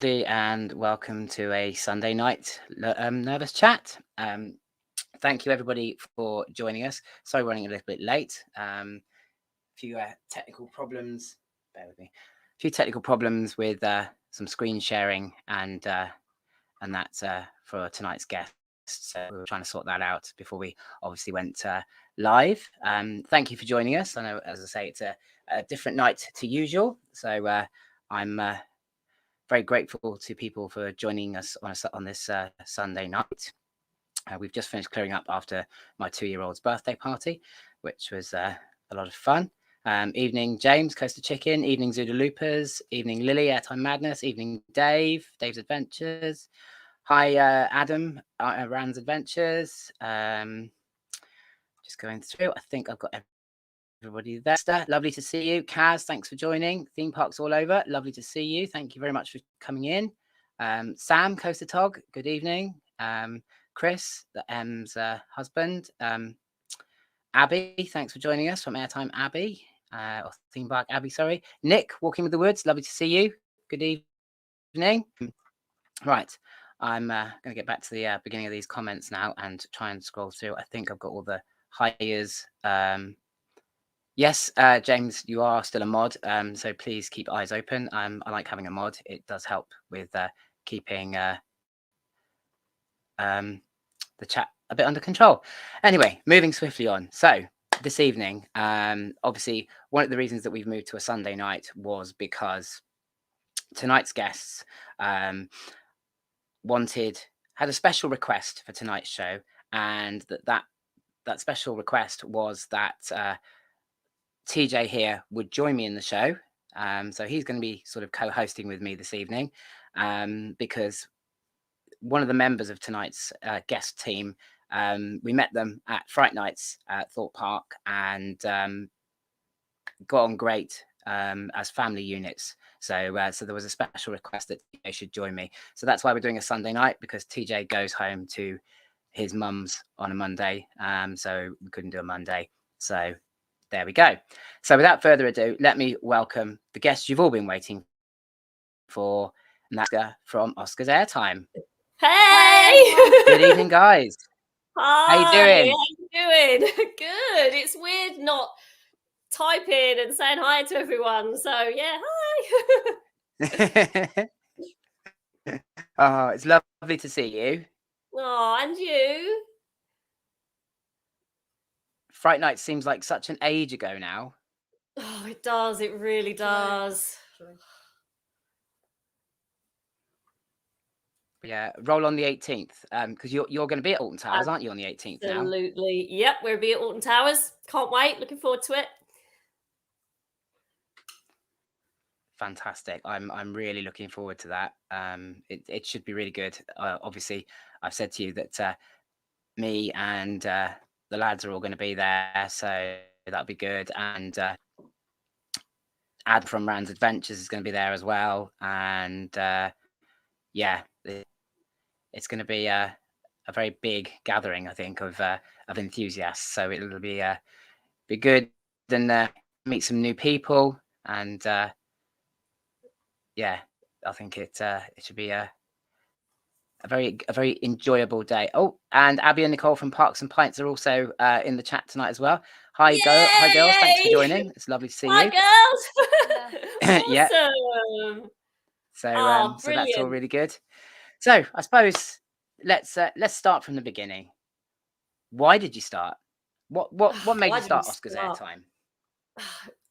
And welcome to a Sunday night nervous chat. Thank you everybody for joining us. Sorry, running a little bit late. A few technical problems. Bear with me. A few technical problems with some screen sharing and that's for tonight's guest. So we were trying to sort that out before we obviously went live. Thank you for joining us. I know, as I say, it's a different night to usual. So I'm very grateful to people for joining us on this Sunday night. We've just finished clearing up after my 2-year-old's birthday party, which was a lot of fun. Evening, James, Coaster Chicken. Evening, Zoodaloopers. Evening, Lily, Airtime Madness. Evening, Dave, Dave's Adventures. Hi, Adam, Rand's Adventures. Just going through. I think I've got everybody there. Lovely to see you. Kaz, thanks for joining. Theme Parks All Over. Lovely to see you. Thank you very much for coming in. Sam, Coaster Tog, good evening. Chris, the M's husband. Abby, thanks for joining us from Airtime Abby. Or Theme Park Abby, sorry. Nick, Walking with the Woods, lovely to see you. Good evening. Right, I'm going to get back to the beginning of these comments now and try and scroll through. I think I've got all the hires. Yes, James, you are still a mod, so please keep eyes open. I like having a mod. It does help with keeping the chat a bit under control. Anyway, moving swiftly on. So this evening, obviously, one of the reasons that we've moved to a Sunday night was because tonight's guests had a special request for tonight's show, and that special request was that TJ here would join me in the show. So he's going to be sort of co-hosting with me this evening, because one of the members of tonight's guest team, we met them at Fright Nights at Thorpe Park and got on great as family units. So there was a special request that TJ should join me. So that's why we're doing a Sunday night, because TJ goes home to his mum's on a Monday. So we couldn't do a Monday. So there we go. So without further ado, let me welcome the guests you've all been waiting for, and that's Oscar from Oscar's Airtime. Hey! Good evening, guys. Hi. How you doing? How you doing? Good. It's weird not typing and saying hi to everyone. So yeah, hi. Oh, it's lovely to see you. Oh, and you? Fright Night seems like such an age ago now. Oh, it does. It really does. Yeah, roll on the 18th, because you're going to be at Alton Towers, aren't you, on the 18th now? Absolutely. Yep, we'll be at Alton Towers. Can't wait. Looking forward to it. Fantastic. I'm really looking forward to that. It should be really good. Obviously, I've said to you that me and the lads are all going to be there, so that'll be good. And Ad from Rand's Adventures is going to be there as well. And yeah, it's going to be a very big gathering, I think, of enthusiasts. So it'll be good and meet some new people. And yeah, I think it should be a very enjoyable day. Oh, and Abby and Nicole from Parks and Pints are also in the chat tonight as well. Hi, hi girls. Thanks for joining. It's lovely to see you. Hi, girls. Yeah. Awesome. So so that's all really good. So I suppose let's start from the beginning. Why did you start? What made you start Oscar's Airtime?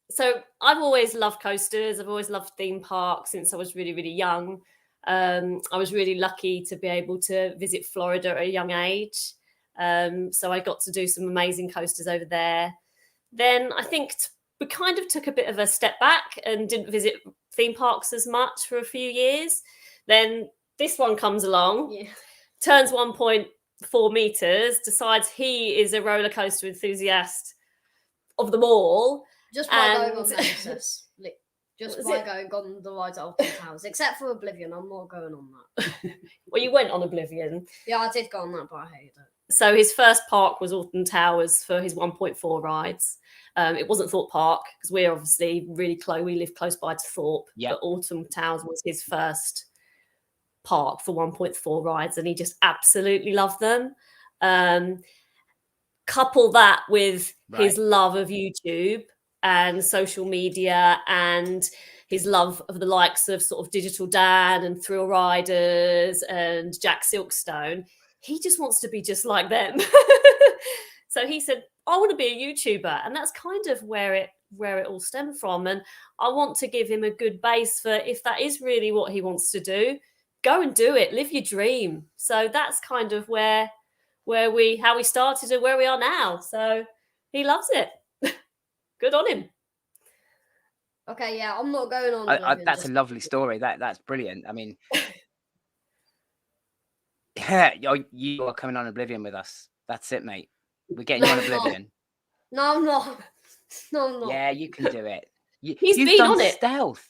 So I've always loved coasters. I've always loved theme parks since I was really, really young. I was really lucky to be able to visit Florida at a young age. So I got to do some amazing coasters over there. Then I think we kind of took a bit of a step back and didn't visit theme parks as much for a few years. Then this one comes along, turns 1.4 meters, decides he is a roller coaster enthusiast of them all. Just by going on Nexus. Just by going on the rides at Alton Towers. Except for Oblivion, I'm not going on that. Well, you went on Oblivion. Yeah, I did go on that, but I hated it. So his first park was Alton Towers for his 1.4 rides. It wasn't Thorpe Park, because we're obviously really close. We live close by to Thorpe. But Alton Towers was his first park for 1.4 rides, and he just absolutely loved them. Couple that with his love of YouTube and social media and his love of the likes of sort of Digital Dan and Thrill Riders and Jack Silkstone. He just wants to be just like them. So he said, I want to be a YouTuber. And that's kind of where it all stemmed from. And I want to give him a good base for, if that is really what he wants to do, go and do it, live your dream. So that's kind of how we started and where we are now. So he loves it. Good on him. Okay, yeah, I'm not going on. That's a lovely story. That's brilliant. I mean, yeah, you are coming on Oblivion with us. That's it, mate. We're getting you on Oblivion. No, I'm not. No, I'm not. Yeah, you can do it. He's you've been done on it. Stealth.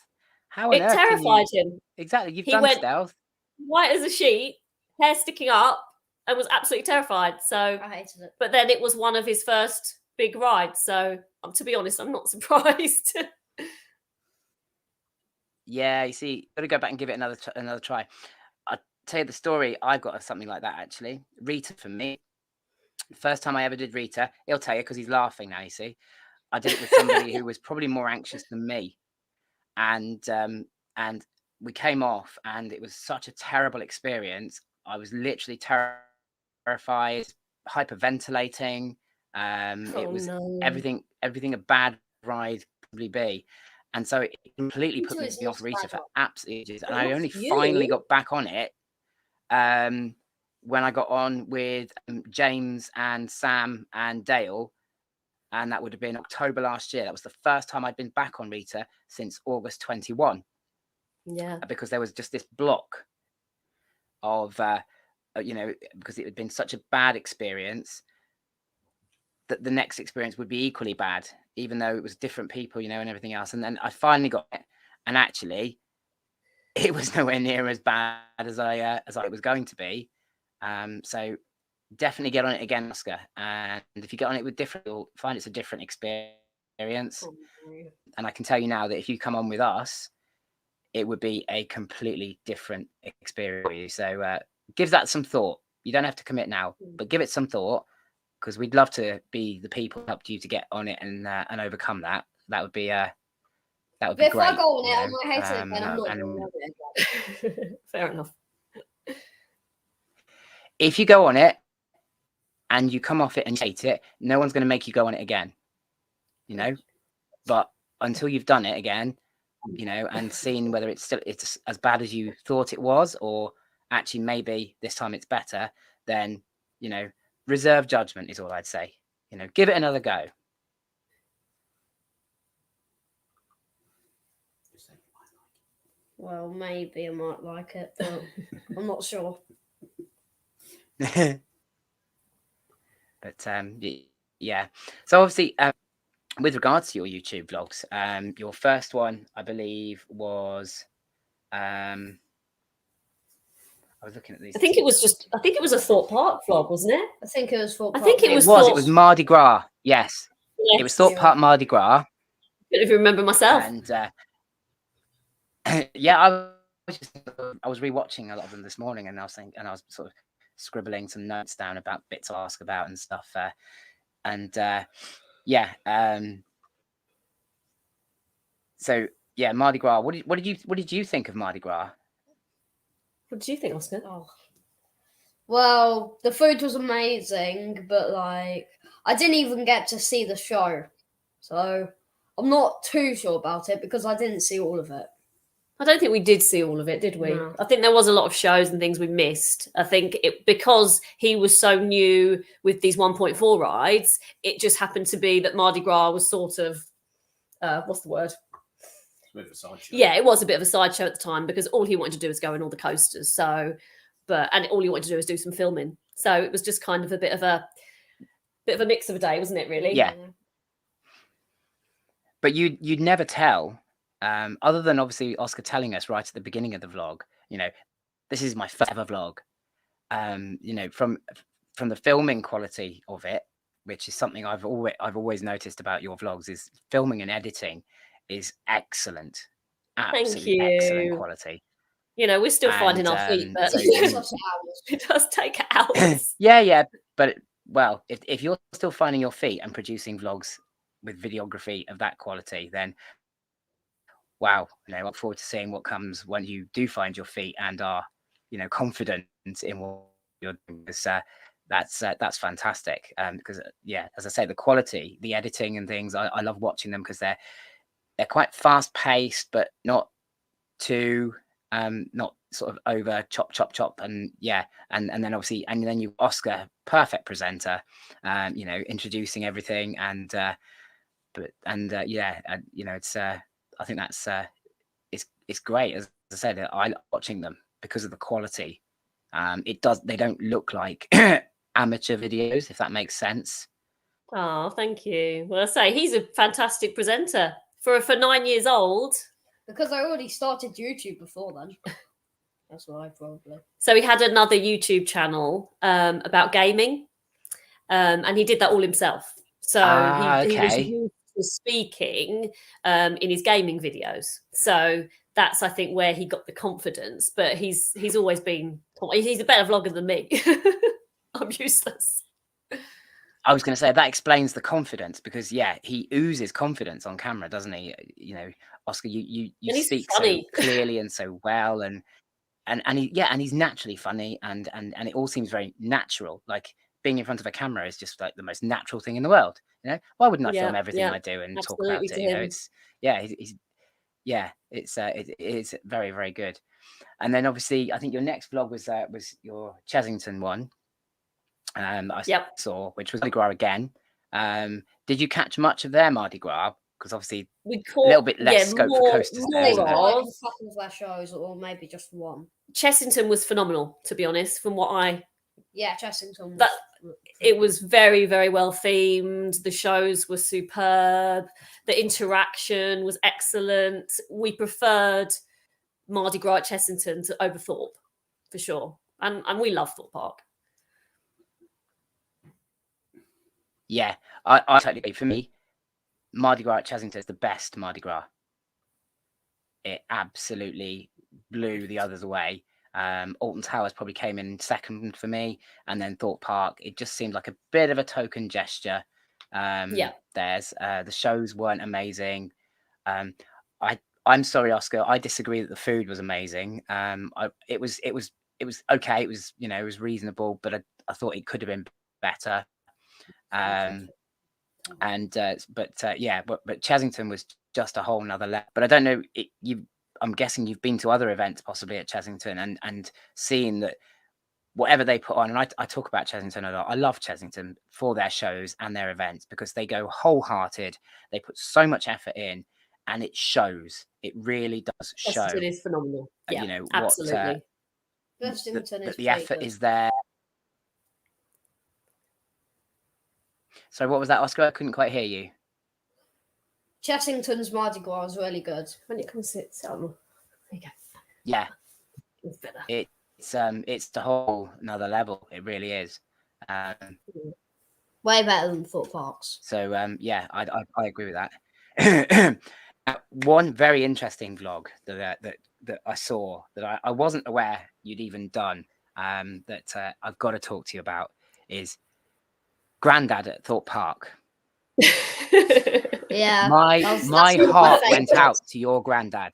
How on it earth terrified him. Exactly. You've He done went Stealth. White as a sheet, hair sticking up, and was absolutely terrified. So I hated it. But then it was one of his first big rides. So to be honest, I'm not surprised. Yeah, you see, got to go back and give it another try. I'll tell you the story. I've got something like that, actually. Rita, for me, the first time I ever did Rita, he'll tell you because he's laughing now, you see. I did it with somebody who was probably more anxious than me. And we came off, and it was such a terrible experience. I was literally terrified, hyperventilating. It was everything a bad ride could probably be. And so it completely put me off Rita for absolutely ages. And I only finally got back on it when I got on with James and Sam and Dale. And that would have been October last year. That was the first time I'd been back on Rita since August 21. Yeah. Because there was just this block of, because it had been such a bad experience, that the next experience would be equally bad, even though it was different people, and everything else. And then I finally got it, and actually, it was nowhere near as bad as I was going to be. So definitely get on it again, Oscar. And if you get on it with different, you'll find it's a different experience. And I can tell you now that if you come on with us, it would be a completely different experience for you. So give that some thought. You don't have to commit now, but give it some thought, because we'd love to be the people who helped you to get on it and overcome that. That would be great. If I go on it, I might hate it again. I'm not going on it. Fair enough. If you go on it and you come off it and hate it, no one's going to make you go on it again. But until you've done it again, and seen whether it's as bad as you thought it was, or actually maybe this time it's better, then reserve judgment is all I'd say. Give it another go. Well, maybe I might like it, but I'm not sure. But yeah. So obviously, with regards to your YouTube vlogs, your first one, I believe, was I was looking at these. I think it was a Thorpe Park vlog, wasn't it? I think it was Thorpe Park. It was Mardi Gras. Yes. It was Thorpe Park Mardi Gras. I don't even remember myself. And yeah, I was rewatching a lot of them this morning, and I was sort of scribbling some notes down about bits to ask about and stuff. So yeah, Mardi Gras. What did you think of Mardi Gras? What did you think, Oscar? Oh. Well, the food was amazing, but I didn't even get to see the show, so I'm not too sure about it because I didn't see all of it. I don't think we did see all of it, did we? No. I think there was a lot of shows and things we missed. I think because he was so new with these 1.4 rides, it just happened to be that Mardi Gras was sort of, what's the word? A bit of a sideshow. Yeah, it was a bit of a sideshow at the time because all he wanted to do was go on all the coasters. And all he wanted to do was do some filming. So it was just kind of a bit of a mix of a day, wasn't it? Really? Yeah. But you'd never tell, other than obviously Oscar telling us right at the beginning of the vlog. This is my first ever vlog. From the filming quality of it, which is something I've always noticed about your vlogs, is filming and editing is excellent. Absolutely excellent quality. You know, we're still finding our feet, but so It's such hours. it does take hours. yeah, but well, if you're still finding your feet and producing vlogs with videography of that quality, then wow, you know, I look forward to seeing what comes when you do find your feet and are, you know, confident in what you're doing. That's fantastic. Because yeah, as I say, the quality, the editing and things, I love watching them because they're quite fast paced, but not too not sort of over chop and yeah, and then obviously, and then you Oscar, perfect presenter, you know, introducing everything and yeah, you know, it's I think that's it's great. As I said, I like watching them because of the quality. They don't look like amateur videos, if that makes sense. Oh, thank you. Well, I say he's a fantastic presenter for 9 years old. Because I already started YouTube before then. That's why, probably. So he had another YouTube channel about gaming, and he did that all himself. So he was Okay. used to speaking in his gaming videos. So that's, I think, where he got the confidence. But he's always been, he's a better vlogger than me. I'm useless. I was going to say that explains the confidence because yeah, he oozes confidence on camera, doesn't he? You know, Oscar, you And he's speak funny. so clearly and so well, and he's naturally funny, and it all seems very natural. Like being in front of a camera is just like the most natural thing in the world. You know, why wouldn't I film everything I do and talk about it? You know, it's it's very, very good. And then obviously, I think your next vlog was your Chessington one. I saw, which was Mardi Gras again. Did you catch much of their Mardi Gras? Because obviously we caught a little bit less scope for coasters there, isn't there? Like a couple of their shows, or maybe just one. Chessington was phenomenal, to be honest, from what I... Yeah, Chessington. It was very, very well themed. The shows were superb. The interaction was excellent. We preferred Mardi Gras at Chessington to over Thorpe, for sure. And we love Thorpe Park. Yeah, I totally agree. For me, Mardi Gras at Chessington is the best Mardi Gras. It absolutely blew the others away. Alton Towers probably came in second for me, and then Thorpe Park. It just seemed like a bit of a token gesture. There's the shows weren't amazing. I'm sorry, Oscar. I disagree that the food was amazing. It was okay. It was, you know, it was reasonable, but I thought it could have been better. But Chessington was just a whole nother level. But I don't know, I'm guessing you've been to other events possibly at Chessington and seeing that whatever they put on, and I talk about Chessington a lot. I love Chessington for their shows and their events because they go wholehearted. They put so much effort in, and it shows. It really does show. Chessington is phenomenal. Yeah, you know, absolutely. The effort is there. So what was that, Oscar? I couldn't quite hear you. Chessington's Mardi Gras is really good. When it comes to there you go. Yeah, it's better. It's the whole another level. It really is. Way better than Thorpe Parks. So yeah, I agree with that. One very interesting vlog that I saw that I wasn't aware you'd even done. That I've got to talk to you about is Grandad at Thorpe Park. Yeah, my heart went out to your Grandad.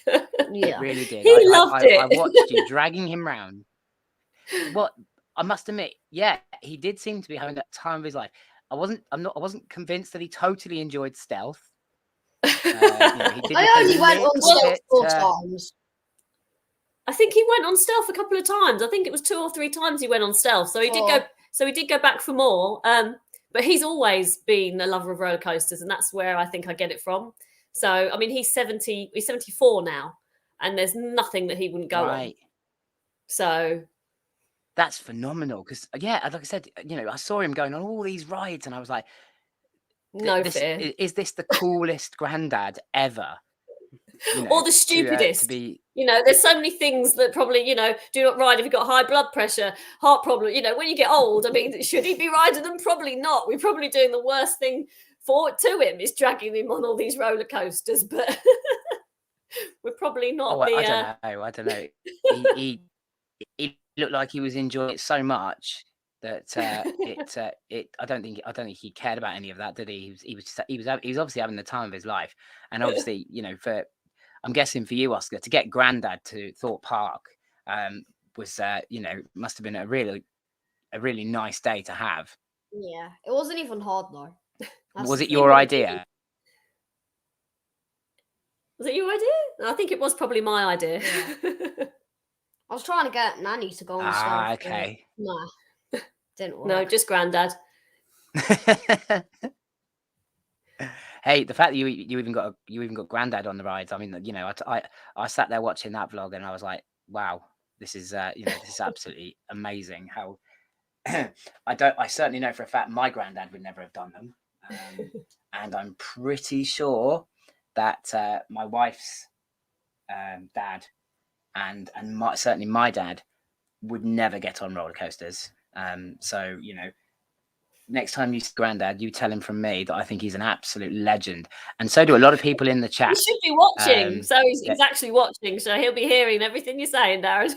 Yeah, it really did. He loved it. I watched you dragging him round. What I must admit, yeah, he did seem to be having that time of his life. I wasn't convinced that he totally enjoyed stealth. He did I only went on stealth 4 times. I think he went on stealth a couple of times. I think it was 2 or 3 times he went on stealth. So he did go. So he did go back for more. But he's always been a lover of roller coasters, and that's where I think I get it from. So I mean, he's 74 now, and there's nothing that he wouldn't go on. So that's phenomenal. Because yeah, like I said, you know, I saw him going on all these rides, and I was like, no fear. Is this the coolest Grandad ever? You know, or the stupidest. To be... You know, there's so many things that probably, you know, do not ride if you've got high blood pressure, heart problem. You know, when you get old, I mean, should he be riding them? Probably not. We're probably doing the worst thing to him is dragging him on all these roller coasters. But We're probably not Oh, the. I don't know. He looked like he was enjoying it so much that I don't think he cared about any of that, did he? He was obviously having the time of his life, and obviously, I'm guessing for you, Oscar, to get Grandad to Thorpe Park was must have been a really nice day to have. Yeah, it wasn't even hard though. Was it your idea? Was it your idea? I think it was probably my idea. Yeah. I was trying to get Nanny to go on stuff. Okay. Nah, didn't work. No, just Grandad. Hey, the fact that you even got Grandad on the rides. I mean, I sat there watching that vlog and I was like, wow, this is this is absolutely amazing. How I certainly know for a fact my Grandad would never have done them, and I'm pretty sure that my wife's dad and certainly my dad would never get on roller coasters. So next time you see Grandad, you tell him from me that I think he's an absolute legend, and so do a lot of people in the chat. He should be watching, so he's actually watching, so he'll be hearing everything you're saying, Darren.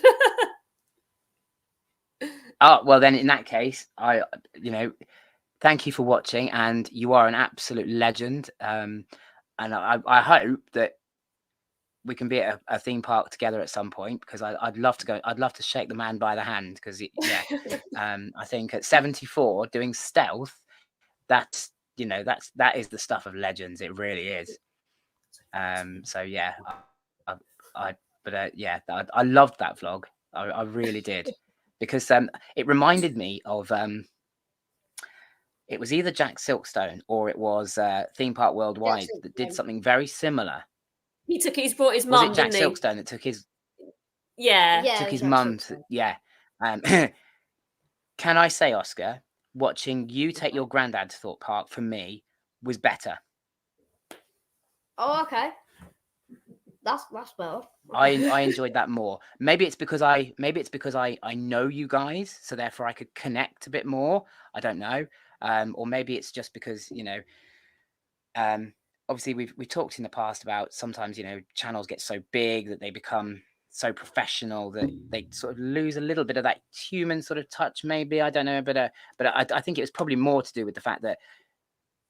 Oh, well, then in that case, thank you for watching, and you are an absolute legend. And I hope that we can be at a theme park together at some point, because I'd love to go. I'd love to shake the man by the hand, because I think at 74 doing stealth, that is the stuff of legends. It really is. So yeah, I loved that vlog. I really did, because it reminded me of it was either Jack Silkstone or it was Theme Park Worldwide that did something very similar. He brought his mum. Was it Jack Silkstone that took his? Yeah, took his mum. Yeah. Can I say, Oscar, watching you take your Grandad to Thorpe Park for me was better. Oh, okay. That's better. I enjoyed that more. Maybe it's because I know you guys, so therefore I could connect a bit more. I don't know. Or maybe it's just because obviously we've talked in the past about sometimes channels get so big that they become so professional that they sort of lose a little bit of that human sort of touch. Maybe, I don't know, but I think it was probably more to do with the fact that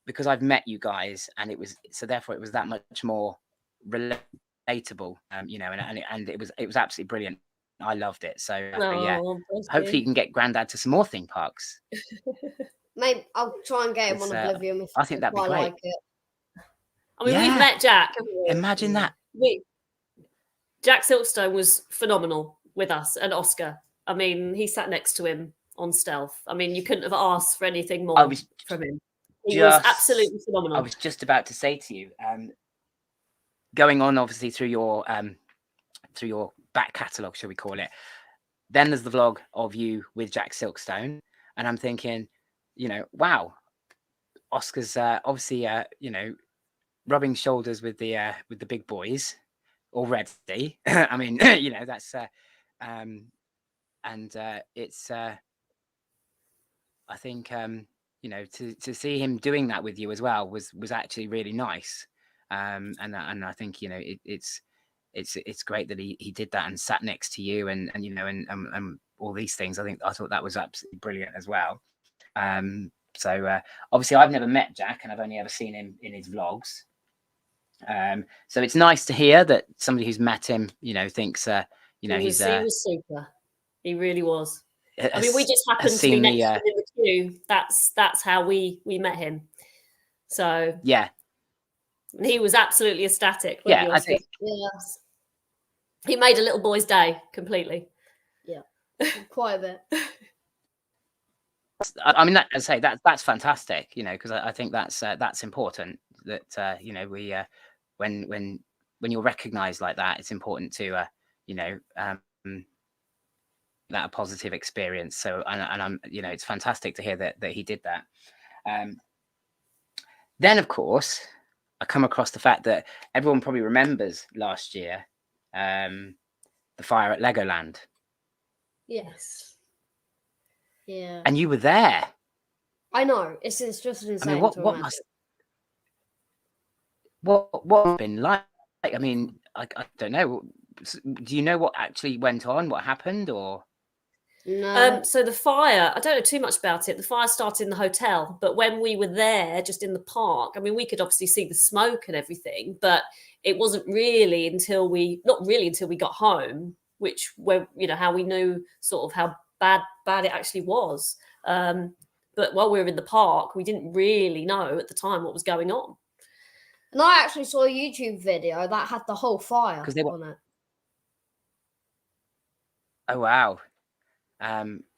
because I've met you guys, and therefore it was that much more relatable, and it was absolutely brilliant. I loved it. So hopefully you can get Grandad to some more theme parks. Maybe I'll try and get him on Oblivion if I think that'd be great. Like it. I mean, we've met Jack, haven't we? Imagine that. Jack Silkstone was phenomenal with us, and Oscar. I mean, he sat next to him on stealth. I mean, you couldn't have asked for anything more from him. He was absolutely phenomenal. I was just about to say to you, going on obviously through your back catalogue, shall we call it? Then there's the vlog of you with Jack Silkstone, and I'm thinking, wow, Oscar's obviously rubbing shoulders with the big boys already. I mean, that's it's I think to see him doing that with you as well was actually really nice. And I think it's great that he did that and sat next to you and all these things. I thought that was absolutely brilliant as well. So obviously I've never met Jack, and I've only ever seen him in his vlogs. So it's nice to hear that somebody who's met him, thinks he was super. He really was. I mean, we just happened to be next to him in the queue. That's how we met him. So yeah, and he was absolutely ecstatic. Yeah, I think he made a little boy's day completely. Yeah, quite a bit. I mean, that's fantastic. Because I think that's important. That we when you're recognized like that, it's important to that a positive experience. So and I'm it's fantastic to hear that he did that. Then of course I come across the fact that everyone probably remembers last year the fire at Legoland. Yes. Yeah. And you were there. I know. It's just insane. I mean, what must have been like? I mean, I don't know. Do you know what actually went on? What happened? Or No. So the fire, I don't know too much about it. The fire started in the hotel, but when we were there, just in the park, I mean, we could obviously see the smoke and everything, but it wasn't really until we got home, where how we knew sort of how bad it actually was. But while we were in the park, we didn't really know at the time what was going on. And I actually saw a YouTube video that had the whole fire 'Cause they were- on it. oh wow,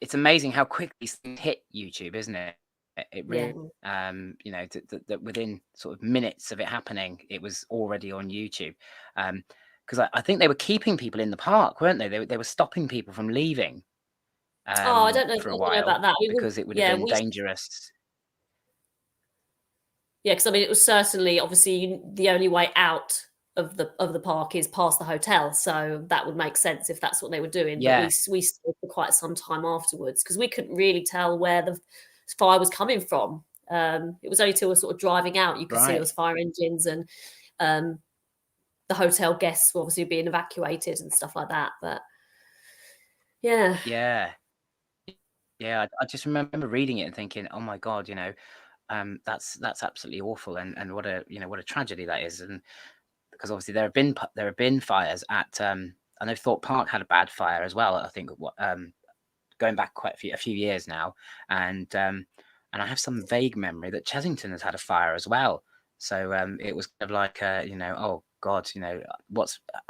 it's amazing how quickly these things hit YouTube, isn't it? It really, that within sort of minutes of it happening, it was already on YouTube. Because I think they were keeping people in the park, weren't they? They were stopping people from leaving. I don't know for a I don't know while about that. because it would have been dangerous. Yeah, because I mean, it was certainly obviously the only way out of the park is past the hotel, so that would make sense if that's what they were doing. Yeah. But we stayed for quite some time afterwards because we couldn't really tell where the fire was coming from. It was only till we were sort of driving out you could see Right. there was fire engines and the hotel guests were obviously being evacuated and stuff like that. But yeah, I just remember reading it and thinking, oh my God, that's absolutely awful, and what a tragedy that is. And because obviously there have been fires at I know Thorpe Park had a bad fire as well. I think going back quite a few years now, and I have some vague memory that Chesington has had a fire as well. So it was kind of like oh God,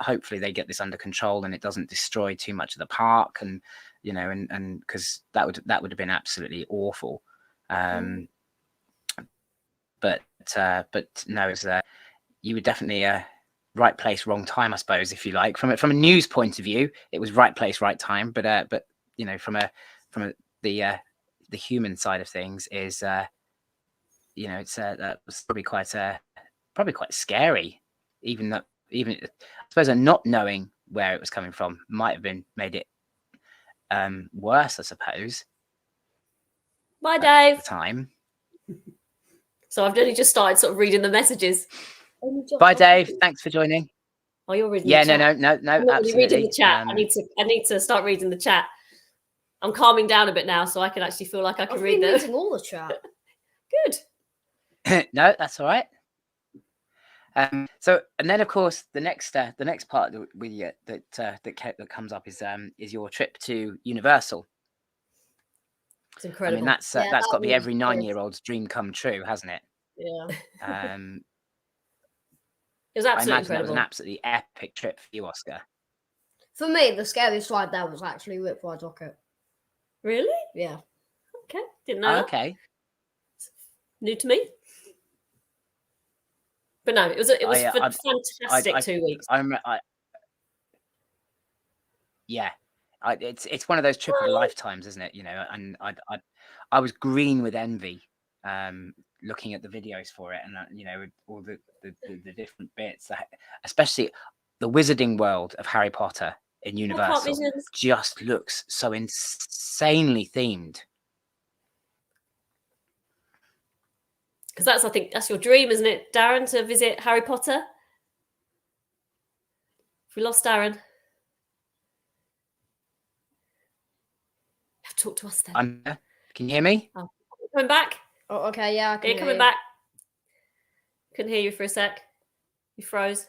hopefully they get this under control and it doesn't destroy too much of the park, and and because that would have been absolutely awful. But no, it's you were definitely right place, wrong time, I suppose, if you like. From a news point of view, it was right place, right time. But from the human side of things, is that was probably quite scary. Even I suppose not knowing where it was coming from might have made it worse, I suppose. bye, At Dave. the time. So I've only just started sort of reading the messages. Bye, Dave. Thanks for joining. Oh, you're reading. Yeah, the chat. no, I'm not really absolutely. reading the chat. I need to start reading the chat. I'm calming down a bit now, so I can actually feel like I can I've read been them. reading all the chat. Good. No, that's all right. So, and then of course the next part that comes up is your trip to Universal. It's incredible. I mean, that's got to be every 9-year-old's dream come true, hasn't it? Yeah. It was absolutely I imagine incredible. that was an absolutely epic trip for you, Oscar. For me, the scariest ride there was actually Rip Ride Rocket. Really? Yeah. Okay. Didn't know. Okay. New to me. But no, it was fantastic 2 weeks. It's one of those trip of lifetimes, isn't it? And I was green with envy looking at the videos for it, and all the different bits, especially the Wizarding World of Harry Potter in Universal just looks so insanely themed. Because I think that's your dream, isn't it, Darren, to visit Harry Potter? If we lost Darren, you have to talk to us then. Can you hear me? Oh, coming back? Oh, okay, yeah, I can hear coming you. back. Couldn't hear you for a sec. You froze.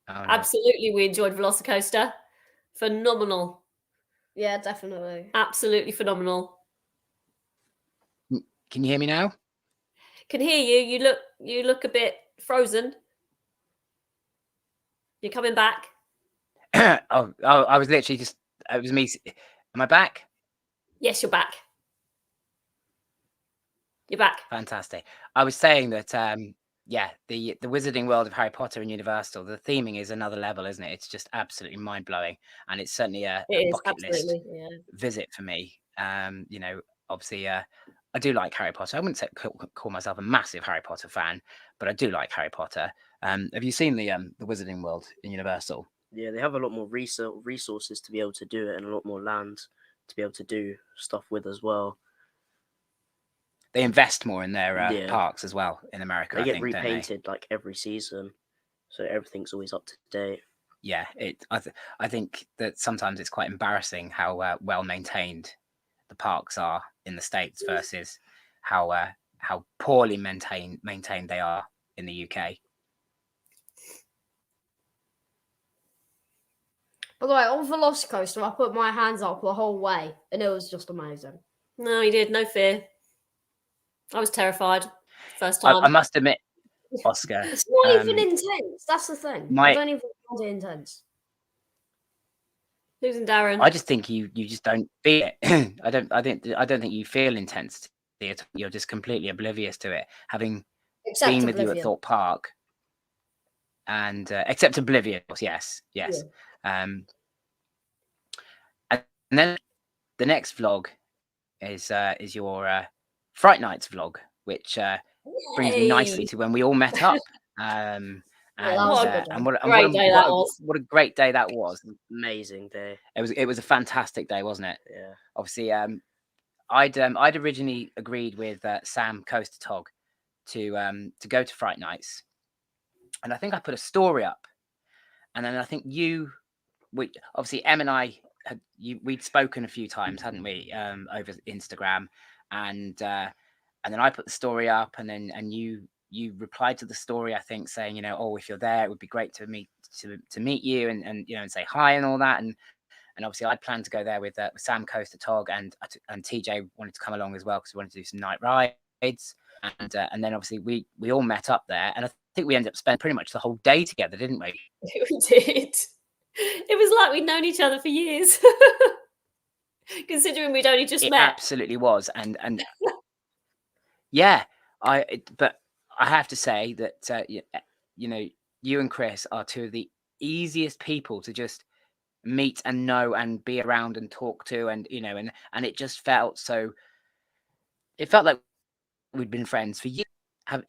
Oh, no. Absolutely, we enjoyed Velocicoaster. Phenomenal. Yeah, definitely. Absolutely phenomenal. Can you hear me now? Can hear you. You look a bit frozen. You're coming back. oh, I was literally just. It was me. Am I back? Yes, you're back. You're back. Fantastic. I was saying that. The Wizarding World of Harry Potter and Universal. The theming is another level, isn't it? It's just absolutely mind blowing, and it's certainly a bucket list visit for me. Obviously, I do like Harry Potter. I wouldn't call myself a massive Harry Potter fan, but I do like Harry Potter. Have you seen the Wizarding World in Universal? Yeah, they have a lot more resources to be able to do it, and a lot more land to be able to do stuff with as well. they invest more in their Yeah. parks as well in America. They I get think, don't they? repainted like every season, so everything's always up to date. Yeah, I think that sometimes it's quite embarrassing how well maintained the parks are in the States versus how poorly maintained they are in the UK. By the way, on Velocicoaster, I put my hands up the whole way, and it was just amazing. No, you did. No fear. I was terrified first I time. must admit, Oscar, It's not even intense. That's the thing. I don't even find it intense. Who's in Darren? I just think you just don't feel it. I don't think you feel intensity. You're just completely oblivious to it, having Except been with you at Oblivion. Thorpe Park, and except Oblivion, yes. And then the next vlog is your Fright Nights vlog, which brings me nicely to when we all met up. What a great day that was. Amazing day. It was a fantastic day, wasn't it? Yeah. Obviously, I'd originally agreed with Sam Coaster Tog to go to Fright Nights, and I think I put a story up, and then I think obviously Em and I we'd spoken a few times, hadn't we, over Instagram, and then I put the story up, and you replied to the story, I think, saying, you know, oh, if you're there, it would be great to meet you and you know, and say hi and all that, and obviously I planned to go there with Sam Coaster Tog, and TJ wanted to come along as well because we wanted to do some night rides, and then obviously we all met up there, and I think we ended up spending pretty much the whole day together, didn't we? We did. It was like we'd known each other for years, considering we'd only just met. Absolutely was, and yeah, but I have to say that you know, you and Chris are two of the easiest people to just meet and know and be around and talk to, and you know, and it just felt so. It felt like we'd been friends for years,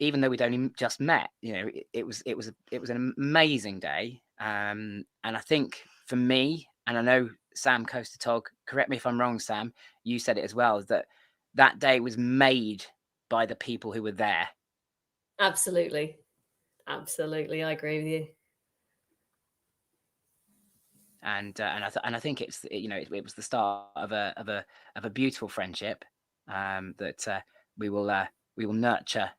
even though we'd only just met. You know, it was an amazing day, and I think for me, and I know Sam Coaster Tog, correct me if I'm wrong, Sam, you said it as well, that day was made by the people who were there. Absolutely, I agree with you. And I think it's, you know, it was the start of a beautiful friendship that we will nurture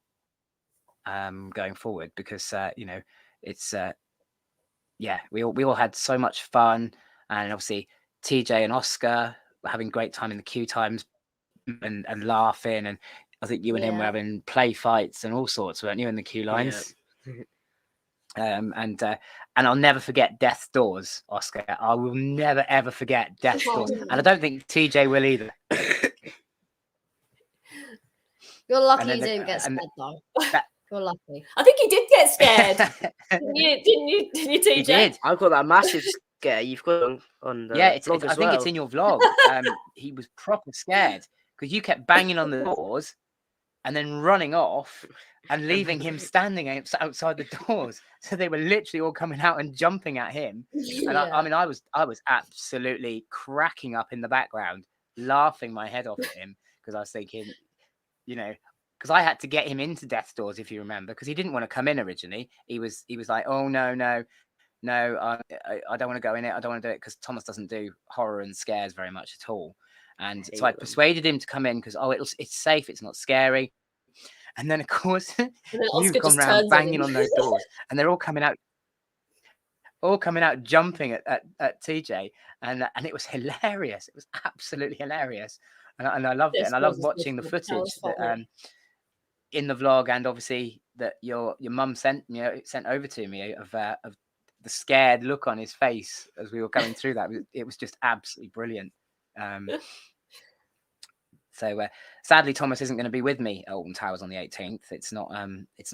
going forward, because you know, it's yeah, we all had so much fun, and obviously TJ and Oscar were having great time in the queue times and laughing, and I think you and him were having play fights and all sorts, weren't you, in the queue lines? Yeah. And I'll never forget Death's Doors, Oscar. I will never ever forget Death's Doors, and I don't think TJ will either. You're lucky you didn't get scared though. You're lucky. I think you did get scared. Didn't you, TJ? He did. I've got that massive scare. You've got on the vlog as I think it's in your vlog. He was proper scared because you kept banging on the doors and then running off and leaving him standing outside the doors. So they were literally all coming out and jumping at him. And I mean, I was absolutely cracking up in the background, laughing my head off at him, because I was thinking, you know, because I had to get him into Death's Doors, if you remember, because he didn't want to come in originally. He was like, oh no, I don't want to go in it. I don't want to do it, because Thomas doesn't do horror and scares very much at all. And so I persuaded him to come in because, it's safe, it's not scary. And then, of course, you've gone around banging on those doors, and they're all coming out jumping at TJ, and it was hilarious. It was absolutely hilarious, and I loved it. And I loved watching the footage that, in the vlog, and obviously that your mum sent over to me of the scared look on his face as we were going through that. It was just absolutely brilliant. So sadly, Thomas isn't going to be with me at Alton Towers on the 18th. It's not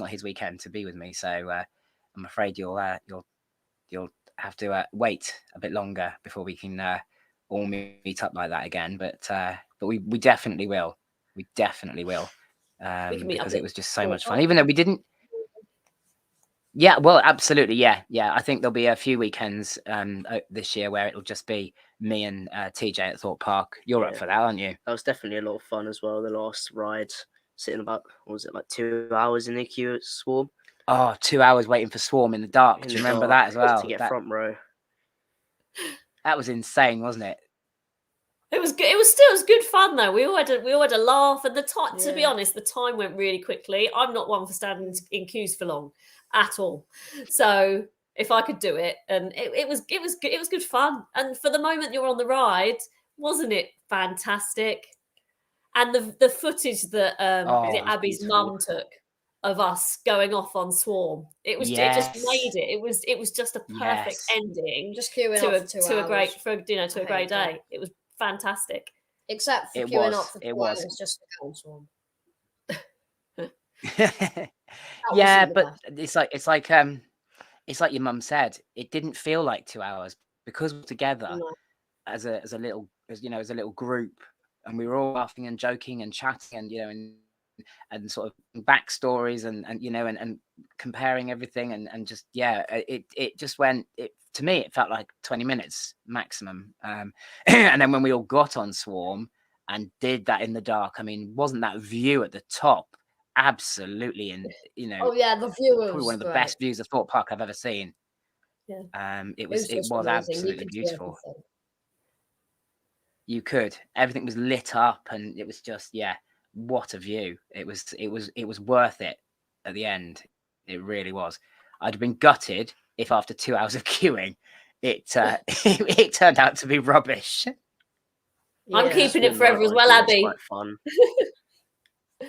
his weekend to be with me. So I'm afraid you'll have to wait a bit longer before we can all meet up like that again. But we definitely will. We definitely will. Because it was just so much fun, even though we didn't. Yeah, well, absolutely, yeah. I think there'll be a few weekends this year where it'll just be me and TJ at Thorpe Park. You're up for that, aren't you? That was definitely a lot of fun as well. The last ride sitting about, what was it, like 2 hours in the queue at Swarm. Oh, 2 hours waiting for Swarm in the dark. In Do you the remember dark, that as well? to get That, front row. that was insane, wasn't it? It was good. It was good fun though. We all had a laugh, and the time. To be Yeah. honest, the time went really quickly. I'm not one for standing in queues for long, at all. So if I could do it, and it was good fun. And for the moment you're on the ride, wasn't it fantastic? And the footage that Oh, is it it was Abby's beautiful. mum took of us going off on Swarm, it just Yes. made it. It was just a perfect Yes. ending Just queuing to up for 2 a hours. great to a I great hate that. day. It was fantastic. Except for It queuing was, up for 2 it was. hours just to go on Swarm. Yeah, wasn't the but best. it's like your mum said. It didn't feel like 2 hours because we're together No. as a little group, and we were all laughing and joking and chatting, and and sort of backstories and comparing everything, and just it just went. To me, it felt like 20 minutes maximum. And then when we all got on Swarm and did that in the dark, I mean, wasn't that view at the top absolutely Oh yeah, the view probably was one of the great. best views of Thorpe Park I've ever seen. Yeah. It was just amazing. You absolutely could see beautiful. everything. You could. Everything was lit up, and it was just what a view. It was worth it at the end. It really was. I'd have been gutted if after 2 hours of queuing, it it turned out to be rubbish. I'm Yeah. keeping it Swarm forever as night, well, I thought Abby. was quite fun.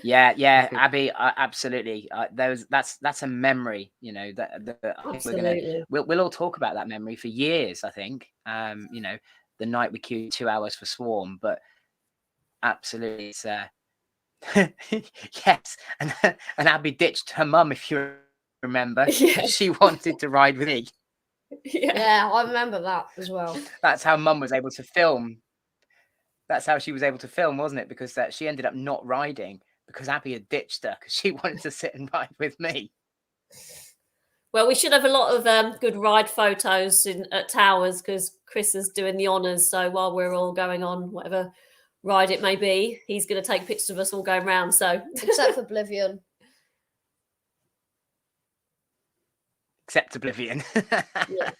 Yeah, Abby, absolutely. That's a memory, that Absolutely. we'll all talk about that memory for years. I think, the night we queued 2 hours for Swarm, but absolutely, it's yes, and Abby ditched her mum, if you remember. Yes. She wanted to ride with me. Yeah, I remember that as well. That's how Mum was able to film. That's how she was able to film, wasn't it? Because she ended up not riding because Abby had ditched her because she wanted to sit and ride with me. Well, we should have a lot of good ride photos at Towers because Chris is doing the honours. So while we're all going on whatever ride it may be, he's going to take pictures of us all going round. So Except for Oblivion. Except Oblivion. Yeah.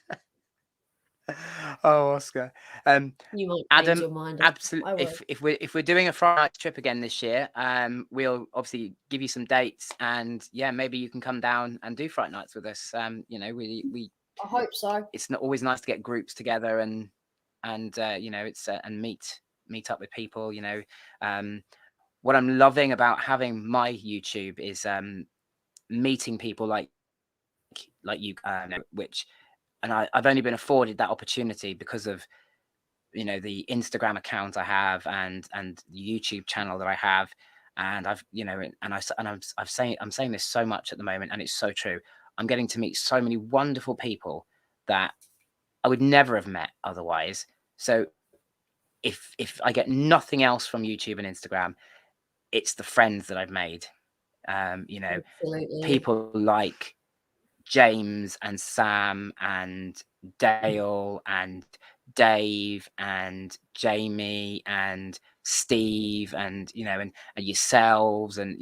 Oh, Oscar. You might change Adam, your mind. absolutely. If we're doing a Fright Nights trip again this year, we'll obviously give you some dates, and maybe you can come down and do Fright Nights with us. We I hope so. It's not always nice to get groups together and it's and meet up with people. What I'm loving about having my YouTube is meeting people like you, which. And I've only been afforded that opportunity because of, the Instagram account I have and the YouTube channel that I have, and I'm saying this so much at the moment, and it's so true. I'm getting to meet so many wonderful people that I would never have met otherwise. So if I get nothing else from YouTube and Instagram, it's the friends that I've made. Absolutely. People like James and Sam and Dale and Dave and Jamie and Steve and and yourselves, and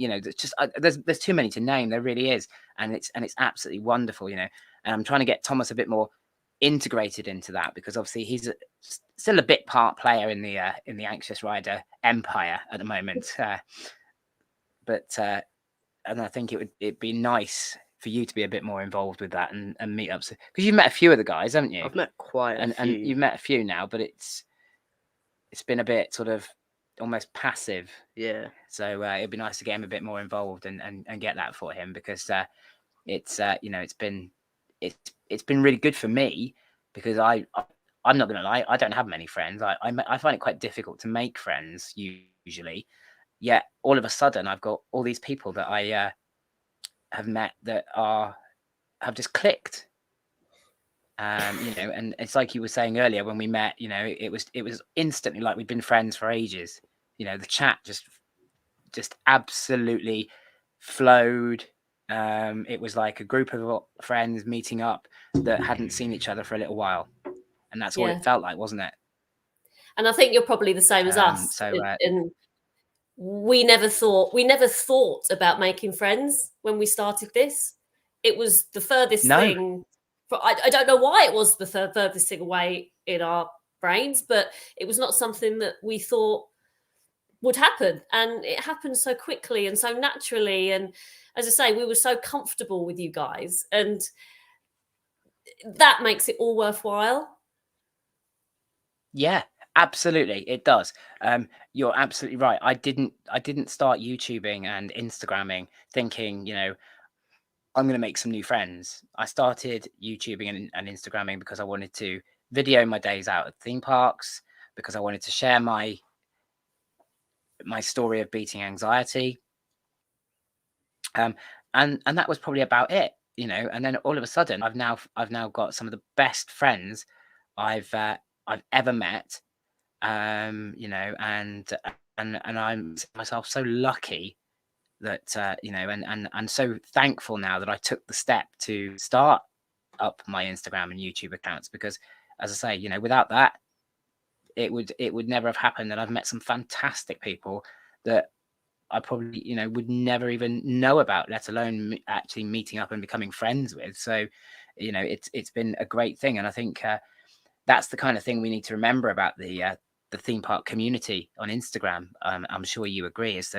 there's too many to name. There really is, and it's absolutely wonderful. And I'm trying to get Thomas a bit more integrated into that, because obviously he's still a bit part player in the Anxious Rider empire at the moment, but and I think it'd be nice for you to be a bit more involved with that and meetups, because you've met a few of the guys, haven't you? I've met quite a few. And you've met a few now, but it's been a bit sort of almost passive. Yeah. So it'd be nice to get him a bit more involved and get that for him, because it's been really good for me, because I'm not gonna lie, I don't have many friends. I find it quite difficult to make friends usually. Yet all of a sudden I've got all these people that I have met that have just clicked. And it's like you were saying earlier when we met, it was instantly like we'd been friends for ages. The chat just absolutely flowed. It was like a group of friends meeting up that hadn't seen each other for a little while, and that's what it felt like, wasn't it? And I think you're probably the same as us. So we never thought about making friends when we started this. It was the furthest No. thing. I don't know why it was the furthest thing away in our brains, but it was not something that we thought would happen, and it happened so quickly and so naturally. And as I say, we were so comfortable with you guys, and that makes it all worthwhile. Yeah, absolutely, it does. You're absolutely right. I didn't start YouTubing and Instagramming thinking, you know, I'm going to make some new friends. I started YouTubing and Instagramming because I wanted to video my days out at theme parks, because I wanted to share my story of beating anxiety. And that was probably about it, you know. And then all of a sudden, I've now got some of the best friends I've ever met. You know, and I'm myself so lucky that you know, and so thankful now that I took the step to start up my Instagram and YouTube accounts, because, as I say, you know, without that, it would never have happened. And I've met some fantastic people that I probably, you know, would never even know about, let alone actually meeting up and becoming friends with. So, you know, it's been a great thing, and I think that's the kind of thing we need to remember about the theme park community on Instagram. I'm sure you agree, is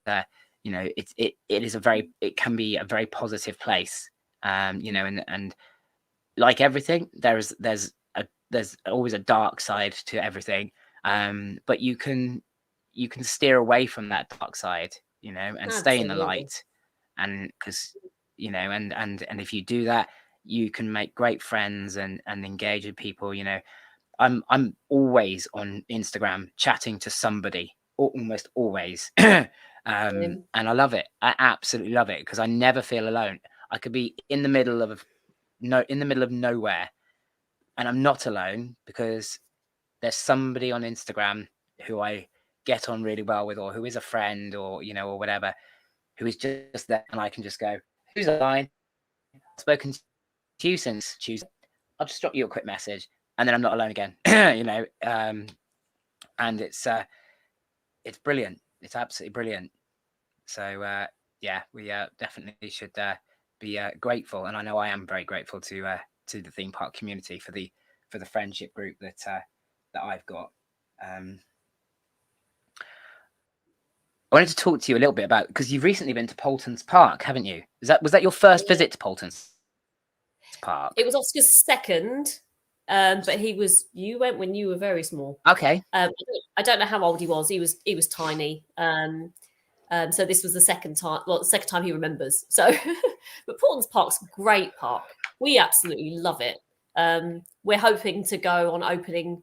that you know, it can be a very positive place. You know, and like everything, there's always a dark side to everything. But you can steer away from that dark side, you know, and stay in the Absolutely. light. And because, you know, and if you do that, you can make great friends and engage with people. You know, I'm always on Instagram chatting to somebody, almost always. And I love it. I absolutely love it, because I never feel alone. I could be in the middle of nowhere, and I'm not alone, because there's somebody on Instagram who I get on really well with, or who is a friend, or, you know, or whatever, who is just there, and I can just go, "Who's online? I've spoken to you since Tuesday. I'll just drop you a quick message," and then I'm not alone again. You know, and it's brilliant. It's absolutely brilliant. So yeah, we definitely should be grateful, and I know I am very grateful to the theme park community for the friendship group that I've got. I wanted to talk to you a little bit about, because you've recently been to Paultons Park, haven't you? Was that your first visit to Paultons Park? It was Oscar's second, but you went when you were very small. Okay. I don't know how old he was. He was tiny. So this was the second time. Well, the second time he remembers. So, but Paultons Park's a great park. We absolutely love it. We're hoping to go on opening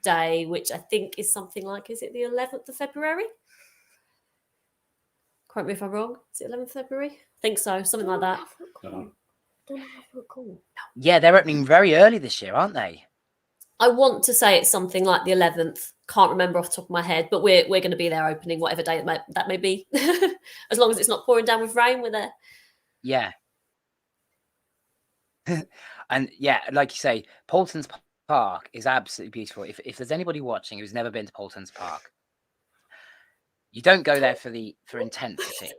day, which I think is something like, is it the 11th of February? Correct me if I'm wrong. Is it 11th February? I think so. Something like that. Don't have a call. Yeah, they're opening very early this year, aren't they? I want to say it's something like the 11th. Can't remember off the top of my head, but we're going to be there opening whatever day that may be. As long as it's not pouring down with rain, we're there. Yeah. And yeah, like you say, Paultons Park is absolutely beautiful. If there's anybody watching who's never been to Paultons Park, you don't go there for intensity,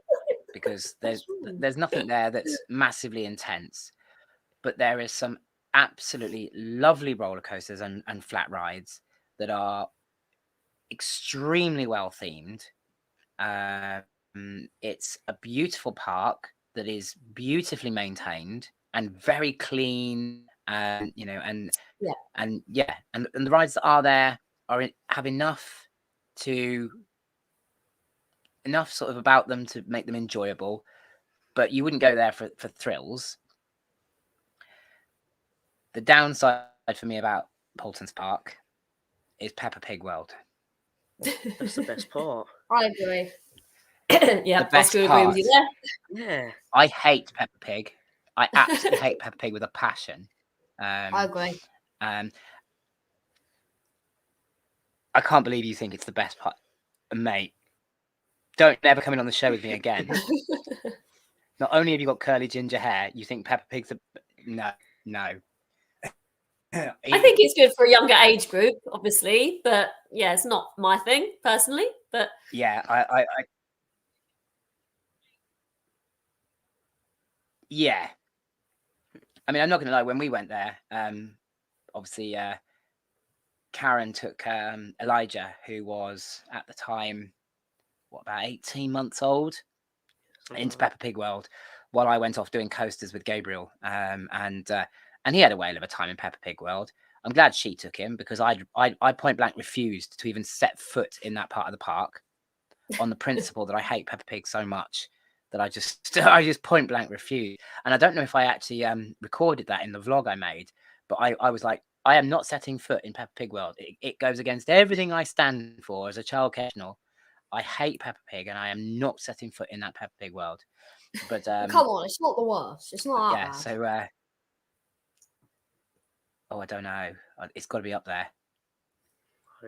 because there's nothing there that's massively intense, but there is some absolutely lovely roller coasters and flat rides that are extremely well themed. It's a beautiful park that is beautifully maintained and very clean, you know, and the rides that are there have enough sort of about them to make them enjoyable, but you wouldn't go there for thrills. The downside for me about Paultons Park is Peppa Pig World. That's the best part. I agree. Yeah, The best Oscar agree with you part. there. Yeah. I hate Peppa Pig. I absolutely hate Peppa Pig with a passion. I agree. I can't believe you think it's the best part, mate. Don't ever come in on the show with me again. Not only have you got curly ginger hair, you think Peppa Pig's no. I think it's good for a younger age group, obviously, but yeah, it's not my thing personally. But yeah, yeah. I mean, I'm not going to lie. When we went there, obviously, Karen took Elijah, who was at the time, about 18 months old, into Peppa Pig World, while I went off doing coasters with Gabriel. And he had a whale of a time in Peppa Pig World. I'm glad she took him, because I point blank refused to even set foot in that part of the park, on the principle that I hate Peppa Pig so much that I just point blank refused. And I don't know if I actually recorded that in the vlog I made, but I was like, I am not setting foot in Peppa Pig World. It goes against everything I stand for as a childcare channel. I hate Peppa Pig, and I am not setting foot in that Peppa Pig World. But Come on, it's not the worst. It's not that yeah, bad. so I don't know. It's got to be up there.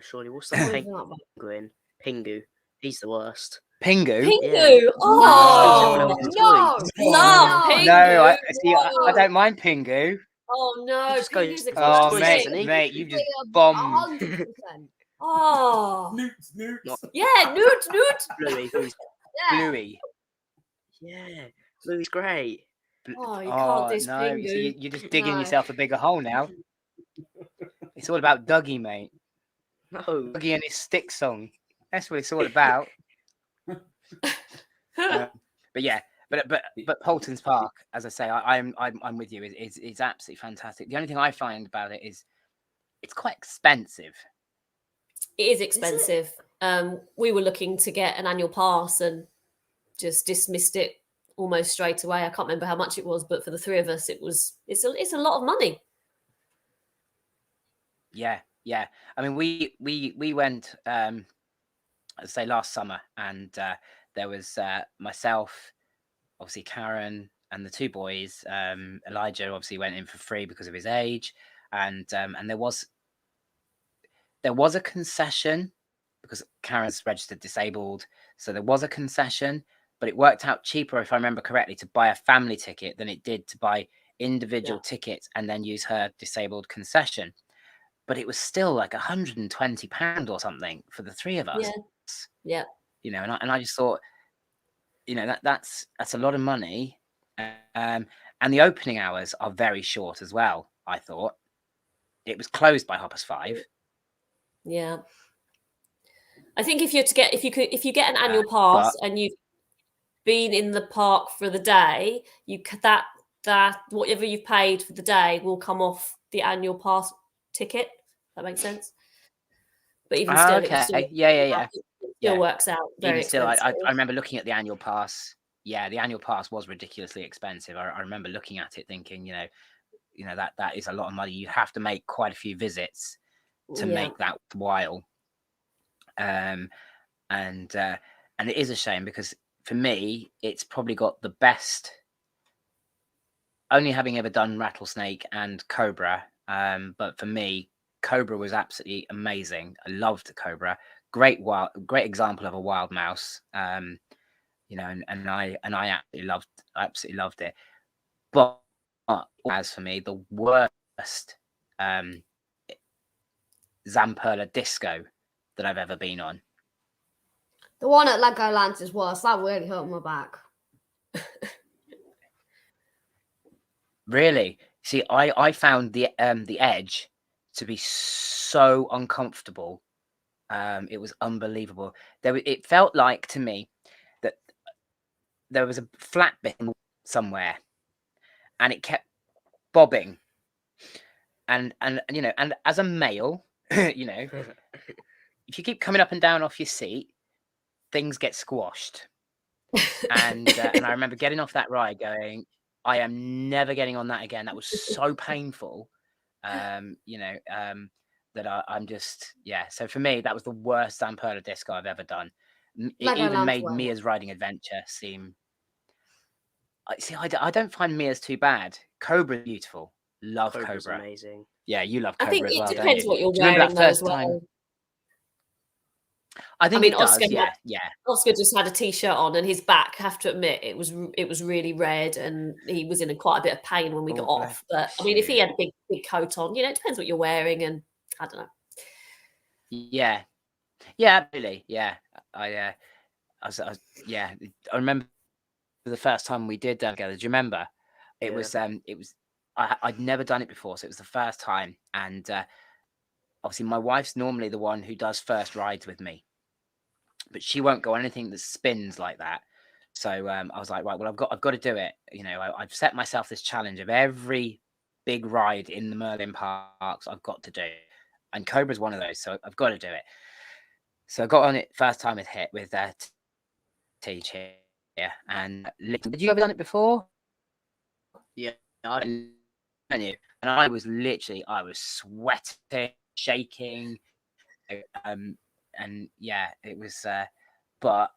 Surely, what's It's not that even that bad. penguin? Pingu. He's the worst. Pingu. Pingu, Yeah. oh No, love no, Pingu. No, see, I no. don't mind Pingu. Oh no, He just goes Pingu's a to the Oh, toys, classic. doesn't he? mate, you just Yeah, bombed. 100%. Oh Newts. yeah, Newt. Bluey. Bluey's, Yeah. Bluey. yeah. Bluey's great. Oh, you can't diss no, Pingu. you see, you're just digging No. yourself a bigger hole now. It's all about Dougie, mate. No. Dougie and his stick song. That's what it's all about. But yeah, but Paultons Park, as I say, I'm with you. It's absolutely fantastic. The only thing I find about it is it's quite expensive. It is expensive. We were looking to get an annual pass and just dismissed it almost straight away. I can't remember how much it was, but for the three of us, it's a lot of money. Yeah. I mean, we went, I'd say last summer, and there was myself, obviously Karen, and the two boys. Elijah obviously went in for free because of his age, and there was a concession because Karen's registered disabled, so there was a concession, but it worked out cheaper, if I remember correctly, to buy a family ticket than it did to buy individual tickets and then use her disabled concession. But it was still like £120 or something for the three of us. Yeah. You know, and I just thought, you know, that's a lot of money. And the opening hours are very short as well. I thought it was closed by 5:30. Yeah. I think if you get an annual pass and you've been in the park for the day, that whatever you've paid for the day will come off the annual pass ticket. That makes sense. But even still, okay, it still works out very even still, expensive. I remember looking at the annual pass. Yeah, the annual pass was ridiculously expensive. I remember looking at it thinking, you know that is a lot of money. You have to make quite a few visits to make that worthwhile. And it is a shame, because for me, it's probably got the best. Only having ever done Rattlesnake and Cobra, but for me, Cobra was absolutely amazing. I loved Cobra. Great example of a wild mouse. You know, and I absolutely loved it. But as for me, the worst Zamperla disco that I've ever been on. The one at Legoland is worse. That really hurt my back. Really? See, I found the edge to be so uncomfortable. It was unbelievable. It felt like to me that there was a flat bit somewhere, and it kept bobbing. And you know, and as a male, you know, if you keep coming up and down off your seat, things get squashed. And I remember getting off that ride going, I am never getting on that again. That was so painful. You know, that I'm just, yeah. So for me, that was the worst Zamperla disco I've ever done. It even made Mia's Riding Adventure seem. See, I don't find Mia's too bad. Cobra's beautiful. Love Cobra's Cobra. amazing. Yeah, you love Cobra I think as it well, depends don't you? what you're Do you remember wearing that though as first time? well. I think mean, it does. Oscar Yeah. Oscar just had a t-shirt on, and his back, I have to admit, it was really red, and he was in quite a bit of pain when we got off. But I mean, if he had a big coat on, it depends what you're wearing, and I don't know. Yeah, absolutely. Yeah, I remember the first time we did together. Do you remember? It was I'd never done it before, so it was the first time. And obviously, my wife's normally the one who does first rides with me, but she won't go on anything that spins like that. So I was like, right, well, I've got to do it. I've set myself this challenge of every big ride in the Merlin parks I've got to do, and Cobra's one of those. So I've got to do it. So I got on it first time with that teacher, and did you ever done it before? Yeah, I And I was sweating, shaking, and yeah, it was. But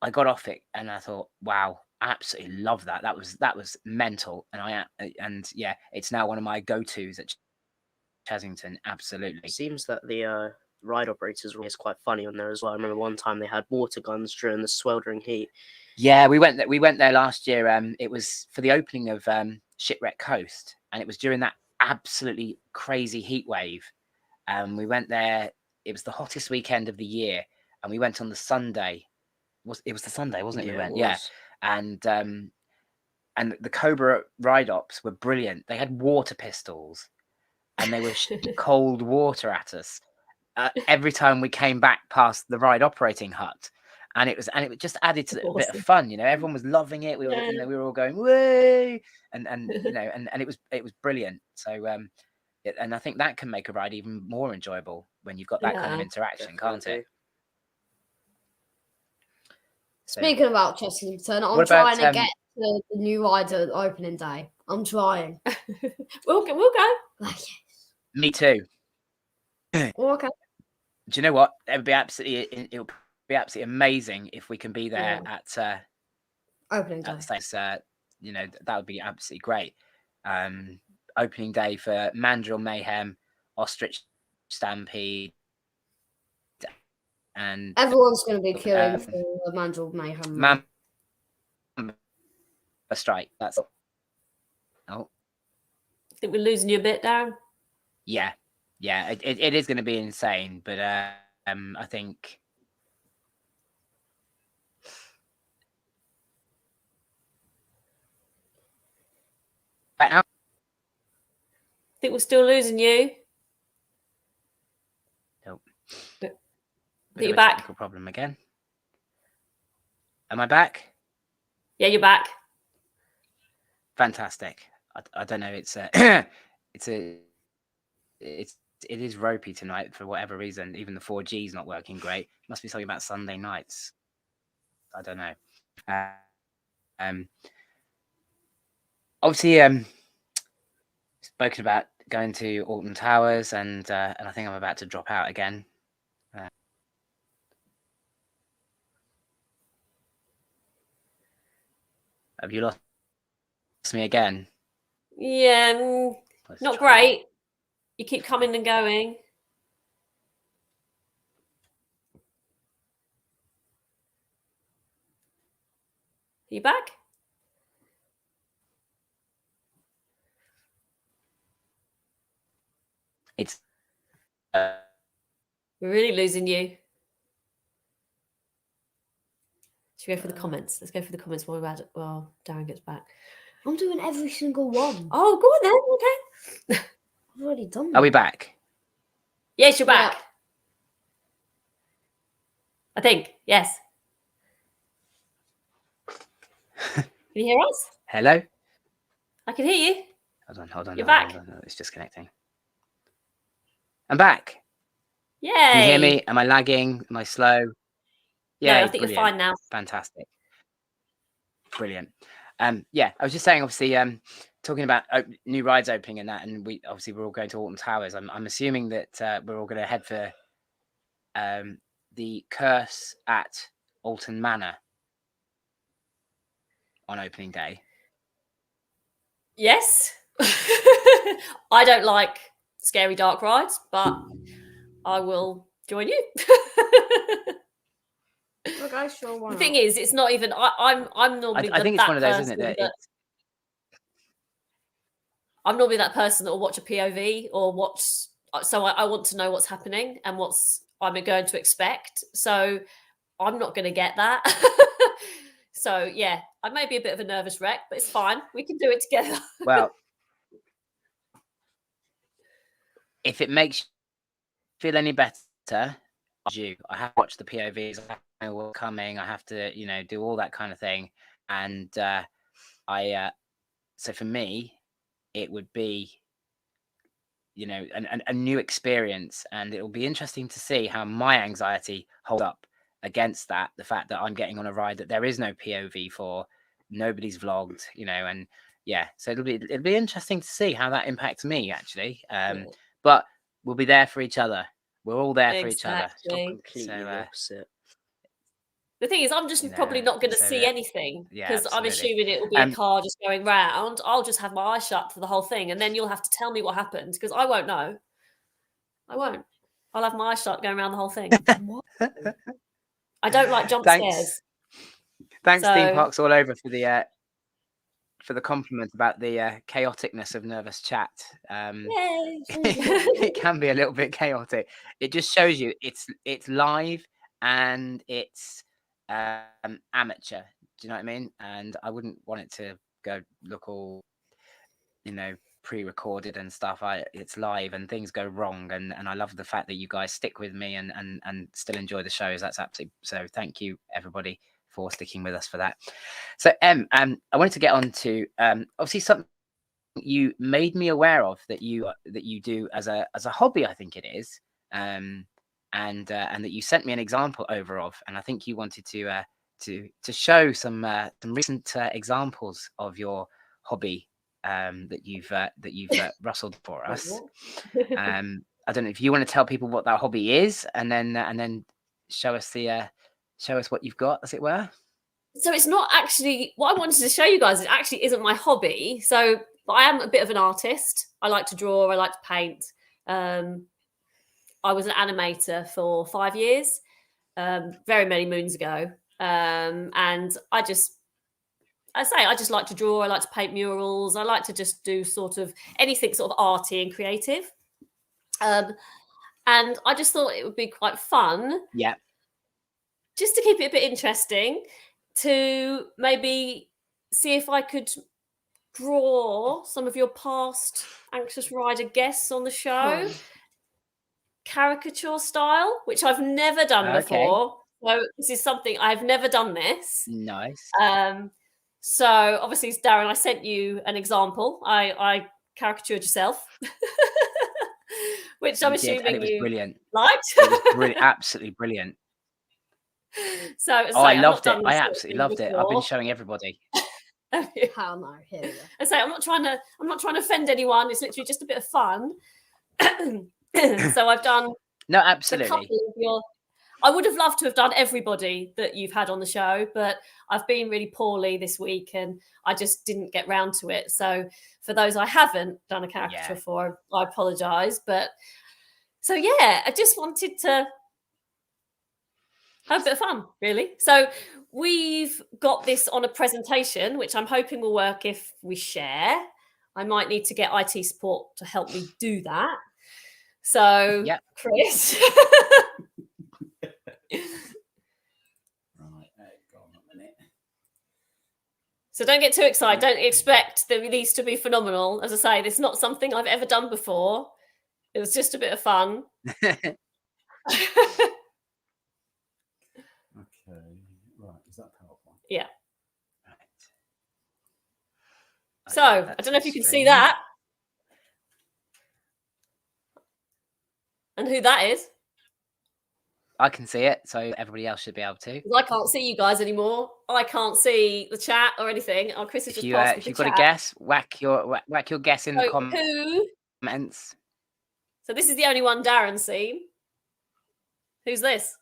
I got off it, and I thought, wow, absolutely love that. That was mental, and yeah, it's now one of my go-tos at Chesington. Absolutely. It seems that the ride operators were always quite funny on there as well. I remember one time they had water guns during the sweltering heat. Yeah, we went there last year. It was for the opening of Shipwreck Coast, and it was during that absolutely crazy heat wave. We went there. It was the hottest weekend of the year, and we went on the Sunday. It was the Sunday, wasn't it? Yeah, We went, it yeah, was. and the Cobra ride ops were brilliant. They had water pistols, and they were cold water at us every time we came back past the ride operating hut. And it just added to a bit of fun, everyone was loving it. We were all going, way, and and it was brilliant. So and I think that can make a ride even more enjoyable when you've got that kind of interaction, can't it? Speaking about Chessington, I'm trying to get to the new ride at opening day. I'm trying. We'll go. Yes. Me too. Okay. Do you know what? It would be absolutely amazing if we can be there at opening day. That would be absolutely great. Opening day for Mandrill Mayhem, Ostrich Stampede, and everyone's going to be queuing for the Mandrill Mayhem. A strike. That's all. Oh, I think we're losing you a bit, Darren. Yeah, it is going to be insane, but I think. Right now, I think we're still losing you. Nope. I think you're back. Technical problem again. Am I back? Yeah, you're back. Fantastic. I don't know. It is ropey tonight for whatever reason. Even the 4G is not working great. Must be something about Sunday nights. I don't know. Obviously, spoken about going to Alton Towers, and I think I'm about to drop out again. Have you lost me again? Yeah, not great. You keep coming and going. Are you back? It's we're really losing you. Should we go for the comments? Let's go for the comments while Darren gets back. I'm doing every single one. Oh, go on then. Okay. I've already done that. Are we back? Yes, you're back. Yeah. I think. Yes. Can you hear us? Hello? I can hear you. Hold on. You're back. Hold on. It's just connecting. I'm back. Yay. Can you hear me? Am I lagging? Am I slow? Yeah, no, I think you're fine now. Fantastic. Brilliant. Yeah, I was just saying, obviously, talking about new rides opening and that, and we're all going to Alton Towers. I'm assuming that we're all going to head for the Curse at Alton Manor on opening day. Yes. I don't like scary dark rides, but I will join you. Okay, sure. Why The not? thing is, it's not even. I'm normally. I think it's that one of those, person isn't it? that I'm normally that person that will watch a POV or watch. So I want to know what's happening and what's I'm going to expect. So I'm not going to get that. So yeah, I may be a bit of a nervous wreck, but it's fine. We can do it together. Well, if it makes you feel any better, I have watched the POVs. I know what's coming. I have to, do all that kind of thing. And so for me, it would be, a new experience, and it'll be interesting to see how my anxiety holds up against that. The fact that I'm getting on a ride that there is no POV for, nobody's vlogged, and yeah, so it'll be interesting to see how that impacts me actually. But we'll be there for each other. We're all there for each other. Exactly. Completely So, the opposite. The thing is, I'm just probably not going to see anything yeah, because I'm absolutely. assuming it will be a car just going round. I'll just have my eyes shut for the whole thing, and then you'll have to tell me what happened because I won't know. I won't. I'll have my eyes shut going around the whole thing. I don't like jump scares. Thanks, So- Theme Parks All Over, for the compliment about the chaoticness of Nervous Chat. Yay! It can be a little bit chaotic. It just shows you it's live and it's amateur. Do you know what I mean? And I wouldn't want it to go look all, pre-recorded and stuff. It's live and things go wrong, and I love the fact that you guys stick with me and still enjoy the shows. That's absolutely so. Thank you everybody for sticking with us for that. So I wanted to get on to obviously something you made me aware of that you do as a hobby, I think it is, and that you sent me an example over of, and I think you wanted to show some recent examples of your hobby that you've rustled for us. I don't know if you want to tell people what that hobby is, and then show us what you've got, as it were. So it's not actually what I wanted to show you guys. It actually isn't my hobby. So I am a bit of an artist. I like to draw. I like to paint. I was an animator for 5 years, very many moons ago, and I just like to draw. I like to paint murals. I like to just do sort of anything sort of arty and creative. And I just thought it would be quite fun. Yeah. Just to keep it a bit interesting, to maybe see if I could draw some of your past Anxious Rider guests on the show, caricature style, which I've never done before. So this is something I've never done this. Nice. So obviously, Darren, I sent you an example. I caricatured yourself, which I'm assuming and it was you brilliant. liked. It was brilliant, absolutely brilliant. So I loved it. I absolutely loved it. I've been showing everybody. Hell no, here we go. I say I'm not trying to offend anyone. It's literally just a bit of fun. So I've done absolutely. a couple of your. I would have loved to have done everybody that you've had on the show, but I've been really poorly this week and I just didn't get round to it. So for those I haven't done a caricature for, I apologise. But so yeah, I just wanted to have a bit of fun, really. So we've got this on a presentation, which I'm hoping will work if we share. I might need to get IT support to help me do that. So, Chris. Right, go on a minute. So don't get too excited. Don't expect these to be phenomenal. As I say, this is not something I've ever done before. It was just a bit of fun. Okay, right. Is that PowerPoint? Yeah. So I don't know if you can see that. And who that is. I can see it, so everybody else should be able to. I can't see you guys anymore. I can't see the chat or anything. Oh, Chris has just passed If you've got a guess, whack your guess in the comments. So this is the only one Darren's seen. Who's this?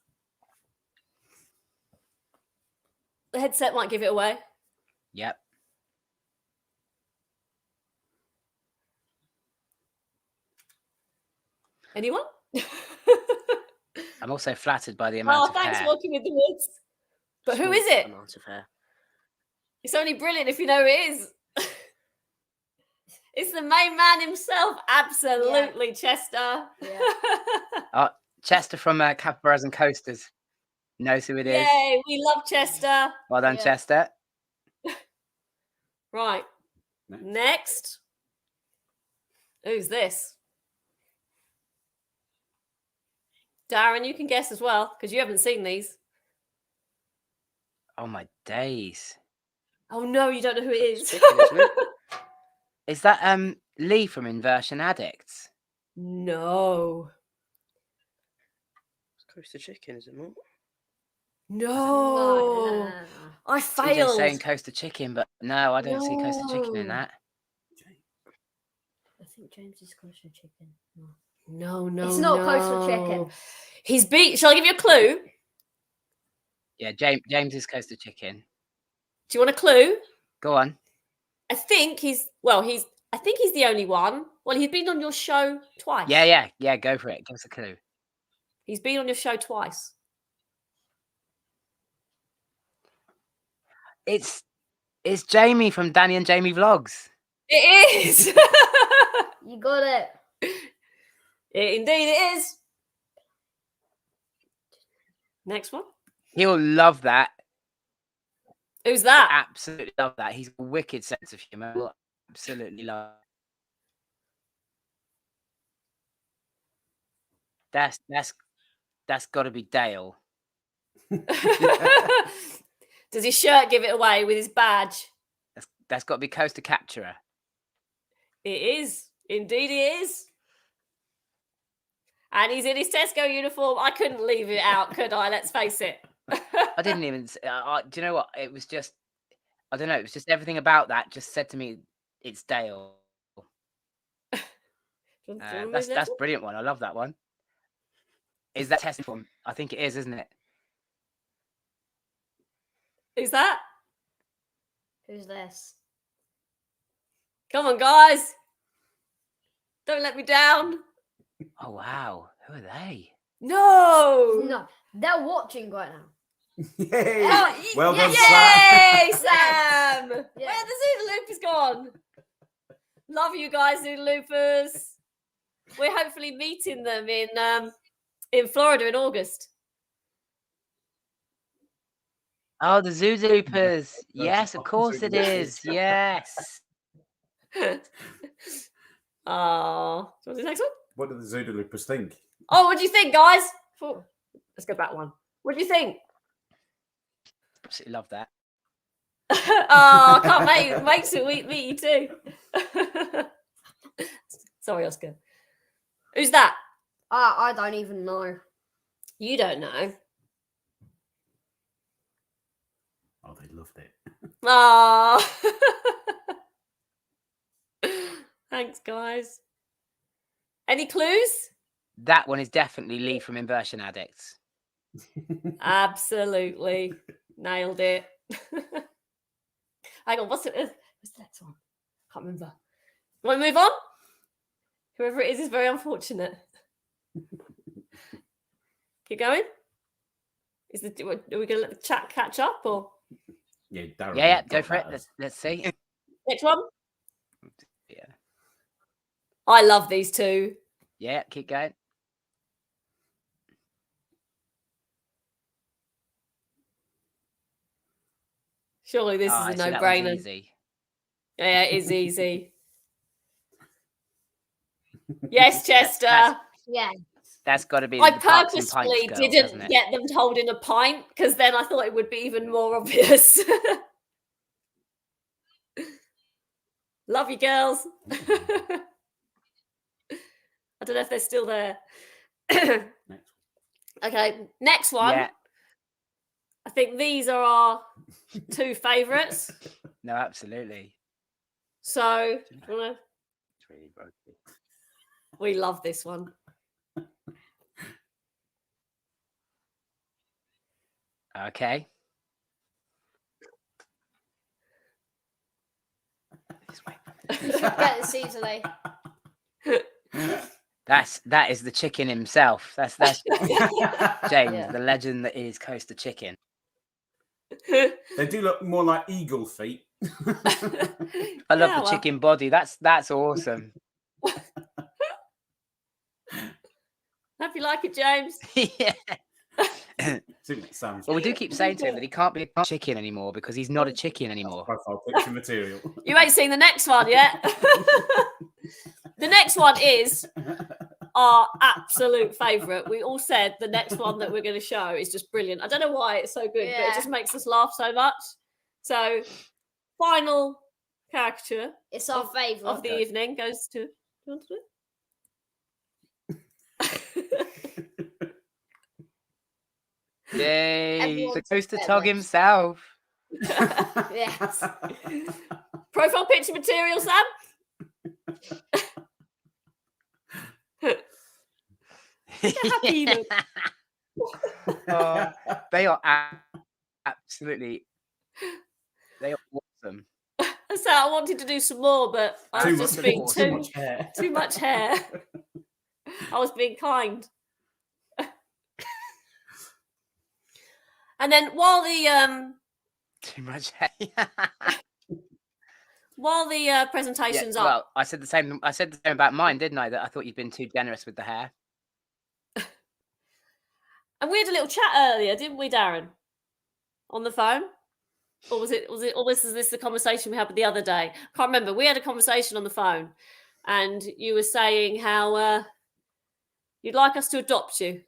The headset might give it away. Yep. Anyone? I'm also flattered by the amount of thanks, hair. Walking with the Woods. But who Small is it? amount of hair. It's only brilliant if you know who it is. It's the main man himself. Absolutely, Chester. Yeah. Chester from Capybaras and Coasters knows who it is. Yay, we love Chester. Well done, Yeah. Chester. Right. Next. Who's this? Darren, you can guess as well, because you haven't seen these. Oh my days. Oh no, you don't know who it is. Chicken, isn't it? Is that Lee from Inversion Addicts? No. It's Coaster Chicken, is it not? No. Nah. I TJ's failed. saying Coaster Chicken, but no, I don't see Coaster Chicken in No. that. I think James is Coaster Chicken. No, no, It's not Coaster Chicken. no. He's beat. Shall I give you a clue? Yeah, James is Coaster Chicken. Do you want a clue? Go on. I think he's the only one. Well, he's been on your show twice. Yeah, go for it. Give us a clue. He's been on your show twice. It's Jamie from Danny and Jamie Vlogs. It is. You got it. Indeed it is. Next one. He'll love that. Who's that? Absolutely love that. He's a wicked sense of humor. Will absolutely love. That's got to be Dale. Does his shirt give it away with his badge? That's got to be Coaster Capturer. It is. Indeed it is. And he's in his Tesco uniform. I couldn't leave it out, could I? Let's face it. I didn't even. Do you know what? It was just. I don't know. It was just everything about that just said to me, "It's Dale." That's a brilliant one. I love that one. Is that testing form? I think it is, isn't it? Who's that? Who's this? Come on, guys. Don't let me down. Oh wow, who are they? No. No, they're watching right now. Yay! Oh, Well done, yay, Sam. Sam. Yeah. Where the Zoodle Loop is gone. Love you guys, Zoodle Loopers. We're hopefully meeting them in Florida in August. Oh, the Zooloopers. Yes, of course it is. Yes. Oh, do you want the next one? What do the Zoodaloopers think? Oh, what do you think, guys? Let's go back one. What do you think? Absolutely love that. Oh, can't wait to meet you too. Sorry, Oscar. Who's that? I don't even know. You don't know. Oh, they loved it. Oh. Thanks, guys. Any clues? That one is definitely Lee from Inversion Addicts. Absolutely. Nailed it. Hang on, what's the next one? Can't remember. Want to move on? Whoever it is very unfortunate. Keep going. Are we going to let the chat catch up or? Yeah, Darren. Yeah, got go for it. that. Let's see. Next one. Yeah. I love these two. Yeah, keep going. Surely this Ah, is I a see that one's no-brainer. easy. Yeah, it is easy. Yes, Chester. Yeah. That's got to be I the Parks and Pints purposely girls, didn't hasn't it? get them holding a pint because then I thought it would be even more obvious. Love you, girls. I don't know if they're still there. Next. Okay, next one. Yeah. I think these are our two favourites. No, absolutely. So It's really broken. we love this one. Okay. This way. Get this easily. That is the chicken himself. That's James, Yeah. the legend that is Coaster Chicken. They do look more like eagle feet. I love the well, chicken body. That's awesome. Hope you like it, James. Yeah. Sounds Well, we do keep saying to him that he can't be a chicken anymore because he's not a chicken anymore. profile picture material. You ain't seen the next one yet. The next one is our absolute favourite. We all said the next one that we're going to show is just brilliant. I don't know why it's so good, but Yeah. it just makes us laugh so much. So, final caricature It's our favourite. of the evening goes to. Do you want to do it? Yay! Everyone's The Coaster together. Tog himself. Yes. Profile picture material, Sam. Happy you look. Oh, they are absolutely. They are awesome. So I wanted to do some more, but I was just being Too much hair. too much hair. I was being kind. And then while the Too much. presentation's up, Well, I said the same. I said the same about mine, didn't I? That I thought you'd been too generous with the hair. and we had a little chat earlier, didn't we, Darren? On the phone, or was this the conversation we had the other day? I can't remember. We had a conversation on the phone, and you were saying how you'd like us to adopt you.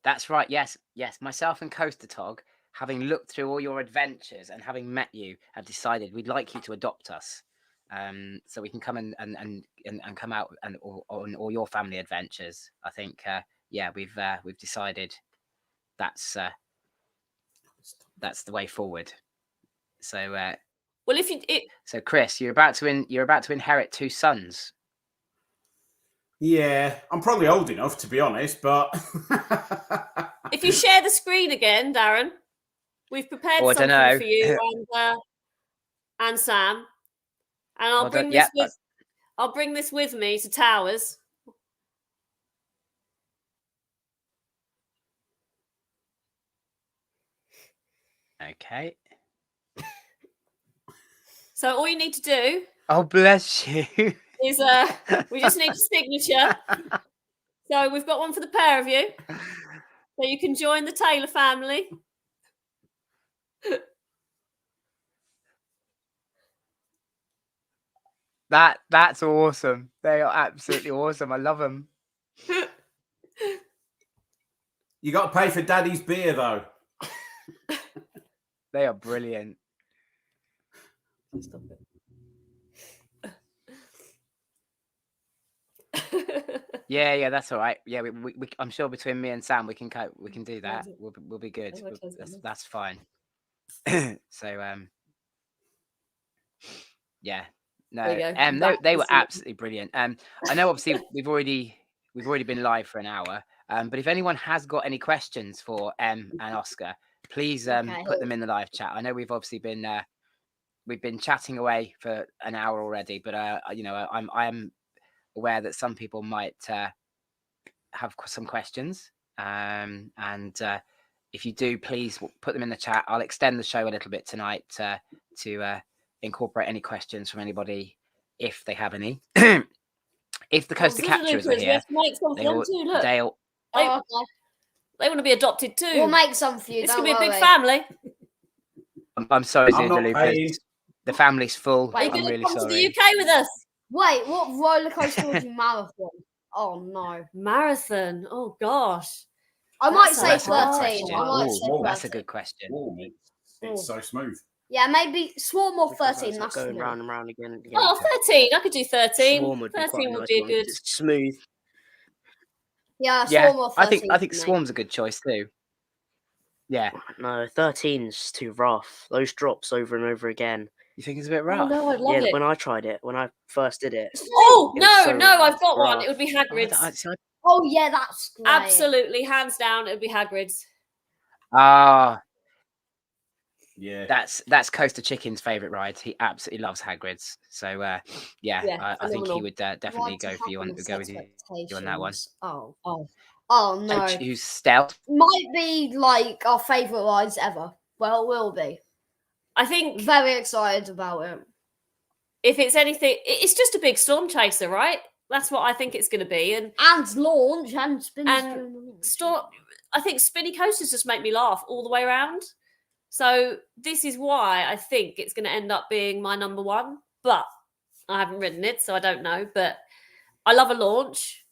That's right. Yes. Myself and Coaster Tog, having looked through all your adventures and having met you, have decided we'd like you to adopt us, so we can come and come out and on all your family adventures. I think, we've decided that's the way forward. So, Well, so Chris, you're about to inherit 2 sons. Yeah, I'm probably old enough to be honest, but if you share the screen again, Darren, we've prepared Oh, I something dunno. for you and Sam, and I'll bring this with me to Towers. Okay. So all you need to do Oh, bless you. is we just need a signature. So we've got one for the pair of you, so you can join the Taylor family. That's awesome. They are absolutely awesome. I love them. you got to pay for Daddy's beer though. They are brilliant. Stop it. Yeah, that's all right. Yeah, we I'm sure between me and Sam we can do that. We'll be good. How do I close that then? That's fine. So yeah, no, There you go. no, they were That's it. absolutely brilliant. I know obviously we've already been live for an hour. But if anyone has got any questions for and Oscar, please put them in the live chat. I know we've obviously been we've been chatting away for an hour already, but I'm aware that some people might have some questions, and if you do, please put them in the chat. I'll extend the show a little bit tonight to incorporate any questions from anybody if they have any. If the Coaster Capturers are here, they'll they want to be adopted too. We'll make some for you. It's Don't going to be a big worry. family. I'm sorry, I'm not Zulu, paying. the family's full. Wait, You're I'm going to really come to sorry. the UK with us. Wait, what roller coaster was your marathon? Oh no. Marathon. Oh gosh. I might That's say a hard 13. question. I might Ooh, say that's a 13. good question. Warm, it's so smooth. Yeah, maybe Swarm or Because 13. it's That's going me. round and round again. And again. Oh, 13. I could do 13. Swarm would be quite 13 a would nice be a one, good. 'cause it's smooth. Yeah, Yeah, Swarm or 13. I think for me. Swarm's a good choice too. Yeah, No, 13's too rough. Those drops over and over again. you think it's a bit Oh rough? no, I'd love Yeah, it. when I tried it, when I first did it. Oh It was so no, I've got one. rough. It would be Oh, Hagrid's. Oh yeah, that's great. Absolutely, hands down, it would be Hagrid's. Yeah. That's Coaster Chicken's favourite ride. He absolutely loves Hagrid's. So Yeah, I think he phenomenal. would definitely Ride to go for you on happiness go with you on that one. expectations. Oh. Oh So no. choose stealth. Might be like our favourite rides ever. Well, it will be. I think Very excited about it. if it's anything, it's just a big storm chaser, right? That's what I think it's going to be. And Launch and spins And during the launch. I think spinny coasters just make me laugh all the way around. So this is why I think it's going to end up being my number one. But I haven't ridden it, so I don't know. But I love a launch.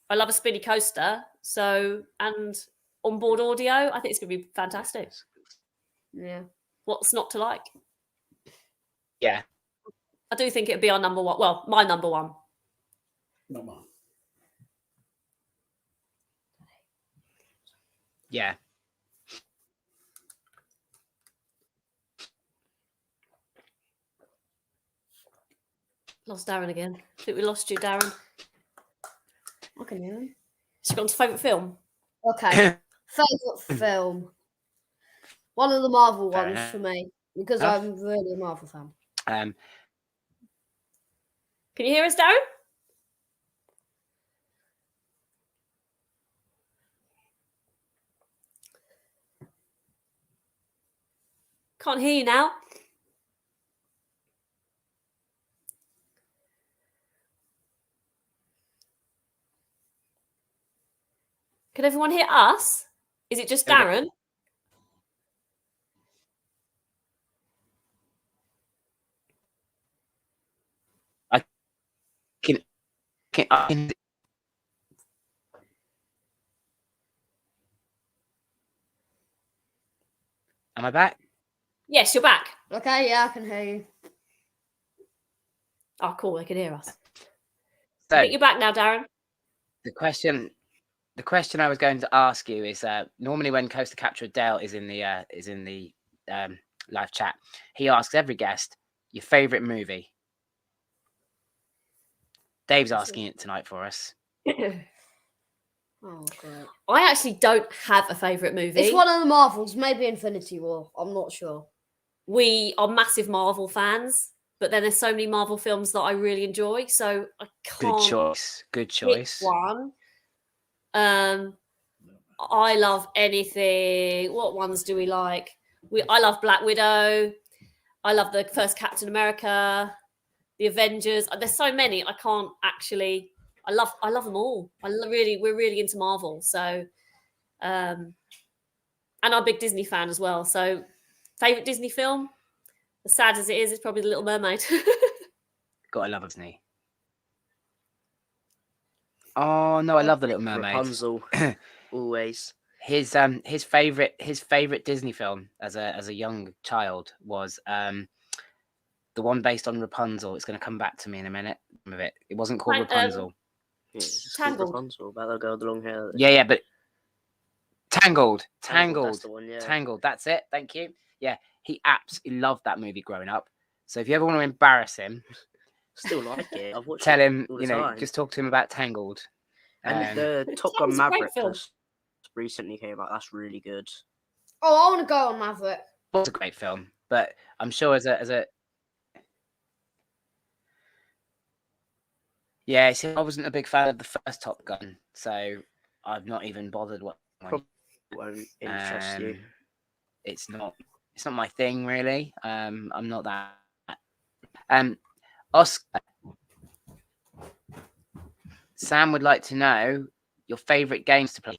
I love a spinny coaster. So, and onboard audio, I think it's going to be fantastic. Yeah. What's not to like? Yeah. I do think it'd be our number one. Well, my number one. Not mine. Yeah. Lost Darren again. I think we lost you, Darren. I can hear him. She's gone to favourite film. Okay. Favourite film. One of the Marvel Fair ones enough. for me. Because Enough. I'm really a Marvel fan. Can you hear us, Darren? Can't hear you now. Can everyone hear us? Is it just Darren? I can. Am I back? Yes, you're back. Okay, yeah, I can hear you. Oh, cool. They can hear us. So I think you're back now, Darren. the question I was going to ask you is normally when Coaster Capture Dale is in the live chat, he asks every guest your favorite movie. Dave's asking it tonight for us. Oh, great. I actually don't have a favourite movie. It's one of the Marvels, maybe Infinity War. I'm not sure. We are massive Marvel fans, but then there's so many Marvel films that I really enjoy, so I can't Good choice. Good pick choice. one. I love anything. What ones do we like? I love Black Widow. I love the first Captain America, the Avengers. There's so many. I can't actually. I love them all. We're really into Marvel. So, and I'm a big Disney fan as well. So, favorite Disney film, as sad as it is, it's probably The Little Mermaid. Gotta love Disney. Oh no, I love The Little Mermaid. Rapunzel, always. His favorite Disney film as a young child was the one based on Rapunzel. It's going to come back to me in a minute. Of it. It wasn't called Rapunzel. Yeah, it's called Tangled. Rapunzel, about the girl with the long hair. Yeah, but Tangled. That's the one, yeah. Tangled. That's it. Thank you. Yeah, he absolutely loved that movie growing up. So if you ever want to embarrass him, Still like it. I've watched tell it him, all the time. just talk to him about Tangled. And the Top Gun Sounds a great Maverick film. just recently came out. That's really good. Oh, I want to go on Maverick. It was a great film, but I'm sure as a yeah, see, I wasn't a big fan of the first Top Gun, so I've not even bothered watching one. Probably won't interest you. It's not my thing really. I'm not that. Oscar, Sam would like to know your favorite games to play.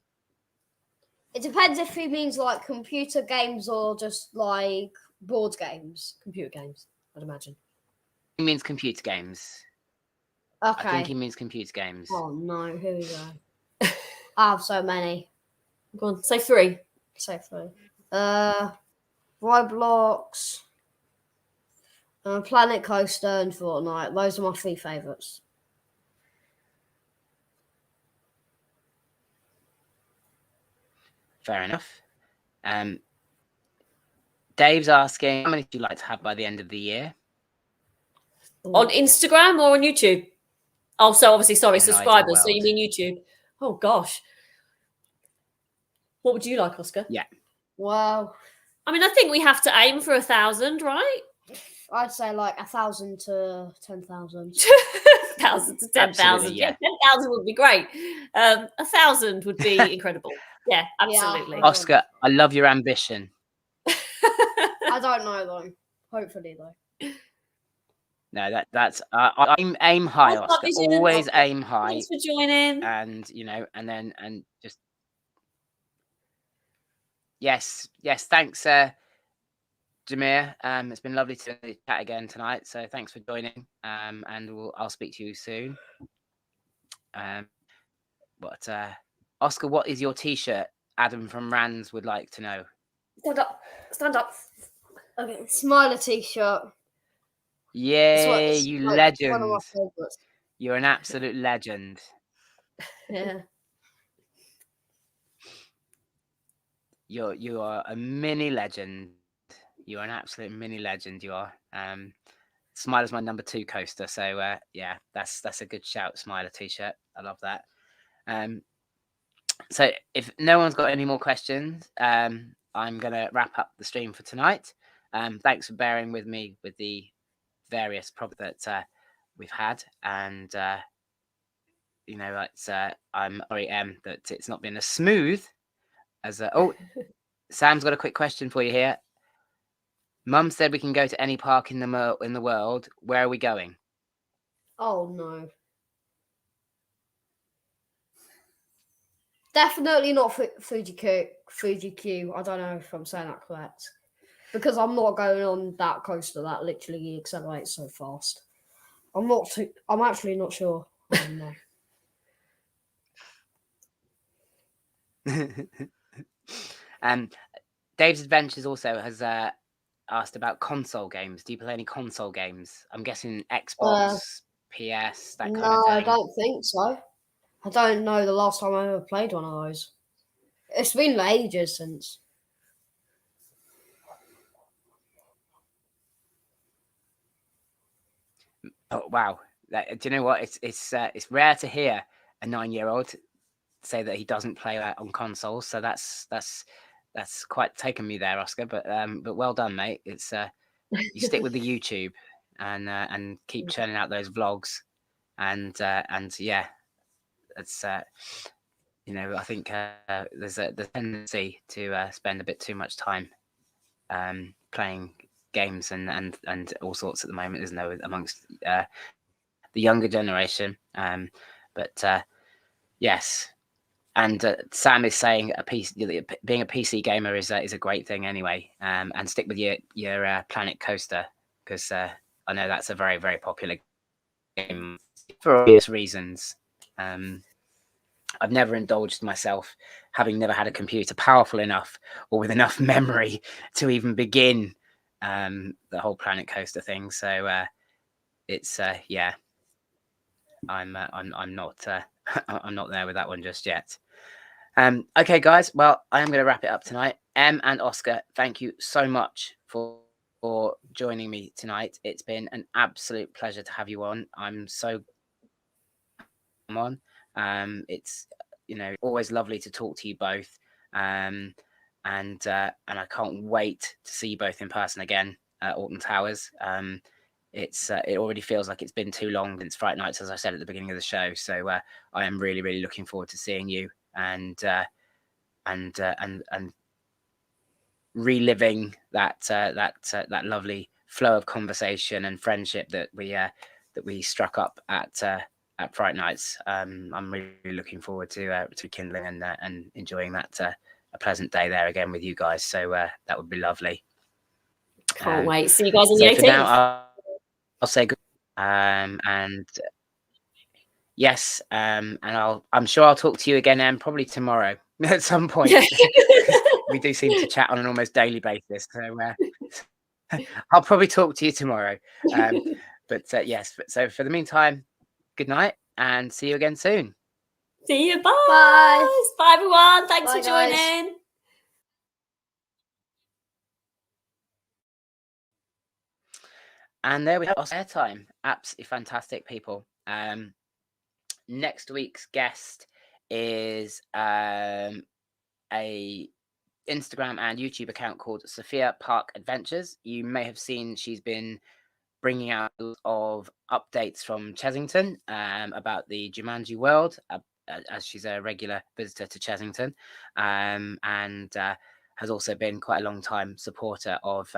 It depends if he means like computer games or just like board games. Computer games, I'd imagine. He means computer games. I think Okay. he means computer games. Oh no, here we go. I have so many. Go on, say 3. Say 3. Roblox, Planet Coaster, and Fortnite. Those are my 3 favourites. Fair enough. Dave's asking, how many do you like to have by the end of the year? On Instagram or on YouTube? Oh, so obviously, sorry, In an ideal subscribers. So world. you mean YouTube? Oh gosh. What would you like, Oscar? Yeah. Wow. I mean, I think we have to aim for 1,000, right? I'd say like 1,000 to 10,000. 1,000 to 10,000. Absolutely, Yeah, yeah. 10,000 would be great. 1,000 would be incredible. Yeah, absolutely. Yeah. Oscar, I love your ambition. I don't know though. Hopefully though. No, that's aim high, That's Oscar. lovely, Jim. Always aim high, Thanks for joining. and and just yes. Thanks, Jameer. It's been lovely to chat again tonight. So thanks for joining. And I'll speak to you soon. But Oscar, what is your T-shirt? Adam from Rands would like to know. Stand up. Stand up. Okay, Smiler t-shirt. Yay, you legend! One of my favourites. You're an absolute legend. Yeah. You are a mini legend. You are an absolute mini legend. You are. Smiler's my number 2 coaster. So yeah, that's a good shout. Smiler T-shirt. I love that. So if no one's got any more questions, I'm gonna wrap up the stream for tonight. Thanks for bearing with me with the various problems that we've had, and it's I'm sorry, that it's not been as smooth as. Oh, Sam's got a quick question for you here. Mum said we can go to any park in the world. Where are we going? Oh no. Definitely not Fuji Q. I don't know if I'm saying that correct. Because I'm not going on that coaster that literally accelerates so fast. I'm actually not sure. I don't know. Dave's Adventures also has asked about console games. Do you play any console games? I'm guessing Xbox, PS, that kind of No, thing. I don't think so. I don't know the last time I ever played one of those. It's been ages since. Oh wow! Do you know what? It's rare to hear a 9-year-old say that he doesn't play on consoles. So that's quite taken me there, Oscar. But well done, mate. It's you stick with the YouTube and keep churning out those vlogs, and yeah, it's I think there's a tendency to spend a bit too much time playing games and all sorts at the moment, isn't there, amongst the younger generation. But yes. And Sam is saying being a PC gamer is a great thing anyway. And stick with your Planet Coaster, because I know that's a very, very popular game for obvious reasons. I've never indulged myself, having never had a computer powerful enough or with enough memory to even begin the whole Planet Coaster thing. So it's yeah, I'm not I'm not there with that one just yet. Okay, guys. Well, I am going to wrap it up tonight. And Oscar, thank you so much for joining me tonight. It's been an absolute pleasure to have you on. I'm so on. It's always lovely to talk to you both. And I can't wait to see you both in person again at Alton Towers. It already feels like it's been too long since Fright Nights, as I said at the beginning of the show. So I am really, really looking forward to seeing you and reliving that lovely flow of conversation and friendship that we struck up at Fright Nights. I'm really looking forward to kindling and enjoying that a pleasant day there again with you guys. So that would be lovely. Can't wait. See you guys on the 18th. For now, I'll say good. And yes, and I'm sure I'll talk to you again, probably tomorrow at some point. We do seem to chat on an almost daily basis, so I'll probably talk to you tomorrow. But yes, so for the meantime, good night and see you again soon. See you. Bye. Bye. Bye, everyone. Thanks Bye, for guys. joining. And there we have Airtime. Absolutely fantastic people. Next week's guest is a Instagram and YouTube account called Sophia Park Adventures. You may have seen she's been bringing out of updates from Chesington about the Jumanji world, as she's a regular visitor to Chesington, and has also been quite a long time supporter of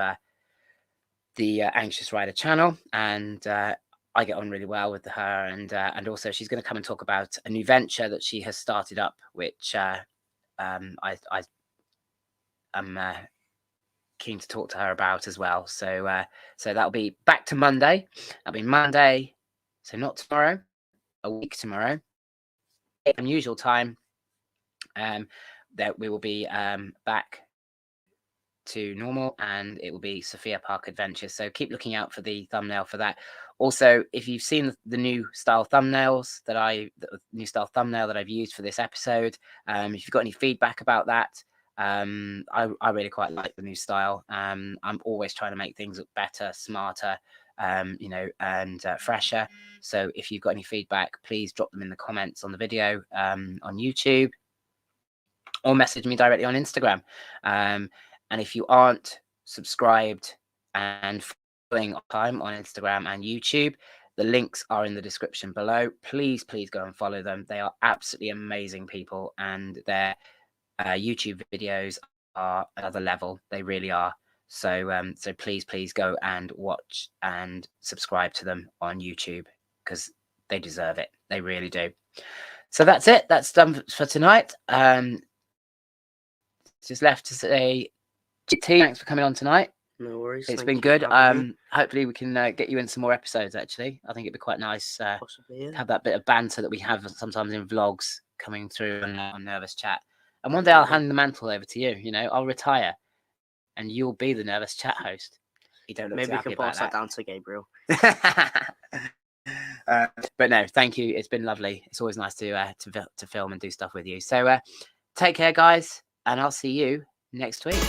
the Anxious Rider channel, and I get on really well with her, and also she's going to come and talk about a new venture that she has started up, which I'm keen to talk to her about as well. So that'll be back to Monday. That'll be Monday, so not tomorrow, a week tomorrow, unusual time. That we will be back to normal, and it will be Sophia Park Adventures. So keep looking out for the thumbnail for that. Also, if you've seen the new style thumbnails that I've used for this episode, if you've got any feedback about that, I really quite like the new style. I'm always trying to make things look better, smarter, and fresher. So if you've got any feedback, please drop them in the comments on the video on YouTube, or message me directly on Instagram. And if you aren't subscribed and following time on Instagram and YouTube, the links are in the description below. Please go and follow them. They are absolutely amazing people, and their YouTube videos are another level. They really are. So please go and watch and subscribe to them on YouTube, because they deserve it. They really do. So that's it. That's done for tonight. Just left to say, T, thanks for coming on tonight. No worries. It's thank been you good. for having me. Hopefully we can get you in some more episodes. Actually, I think it'd be quite nice Possibly, yeah. to have that bit of banter that we have sometimes in vlogs coming through on Nervous Chat. And one day I'll hand the mantle over to you. I'll retire, and you'll be the Nervous Chat host. You don't look Maybe too we happy can about pass that down to Gabriel. But no, thank you. It's been lovely. It's always nice to film and do stuff with you. So take care, guys, and I'll see you next week.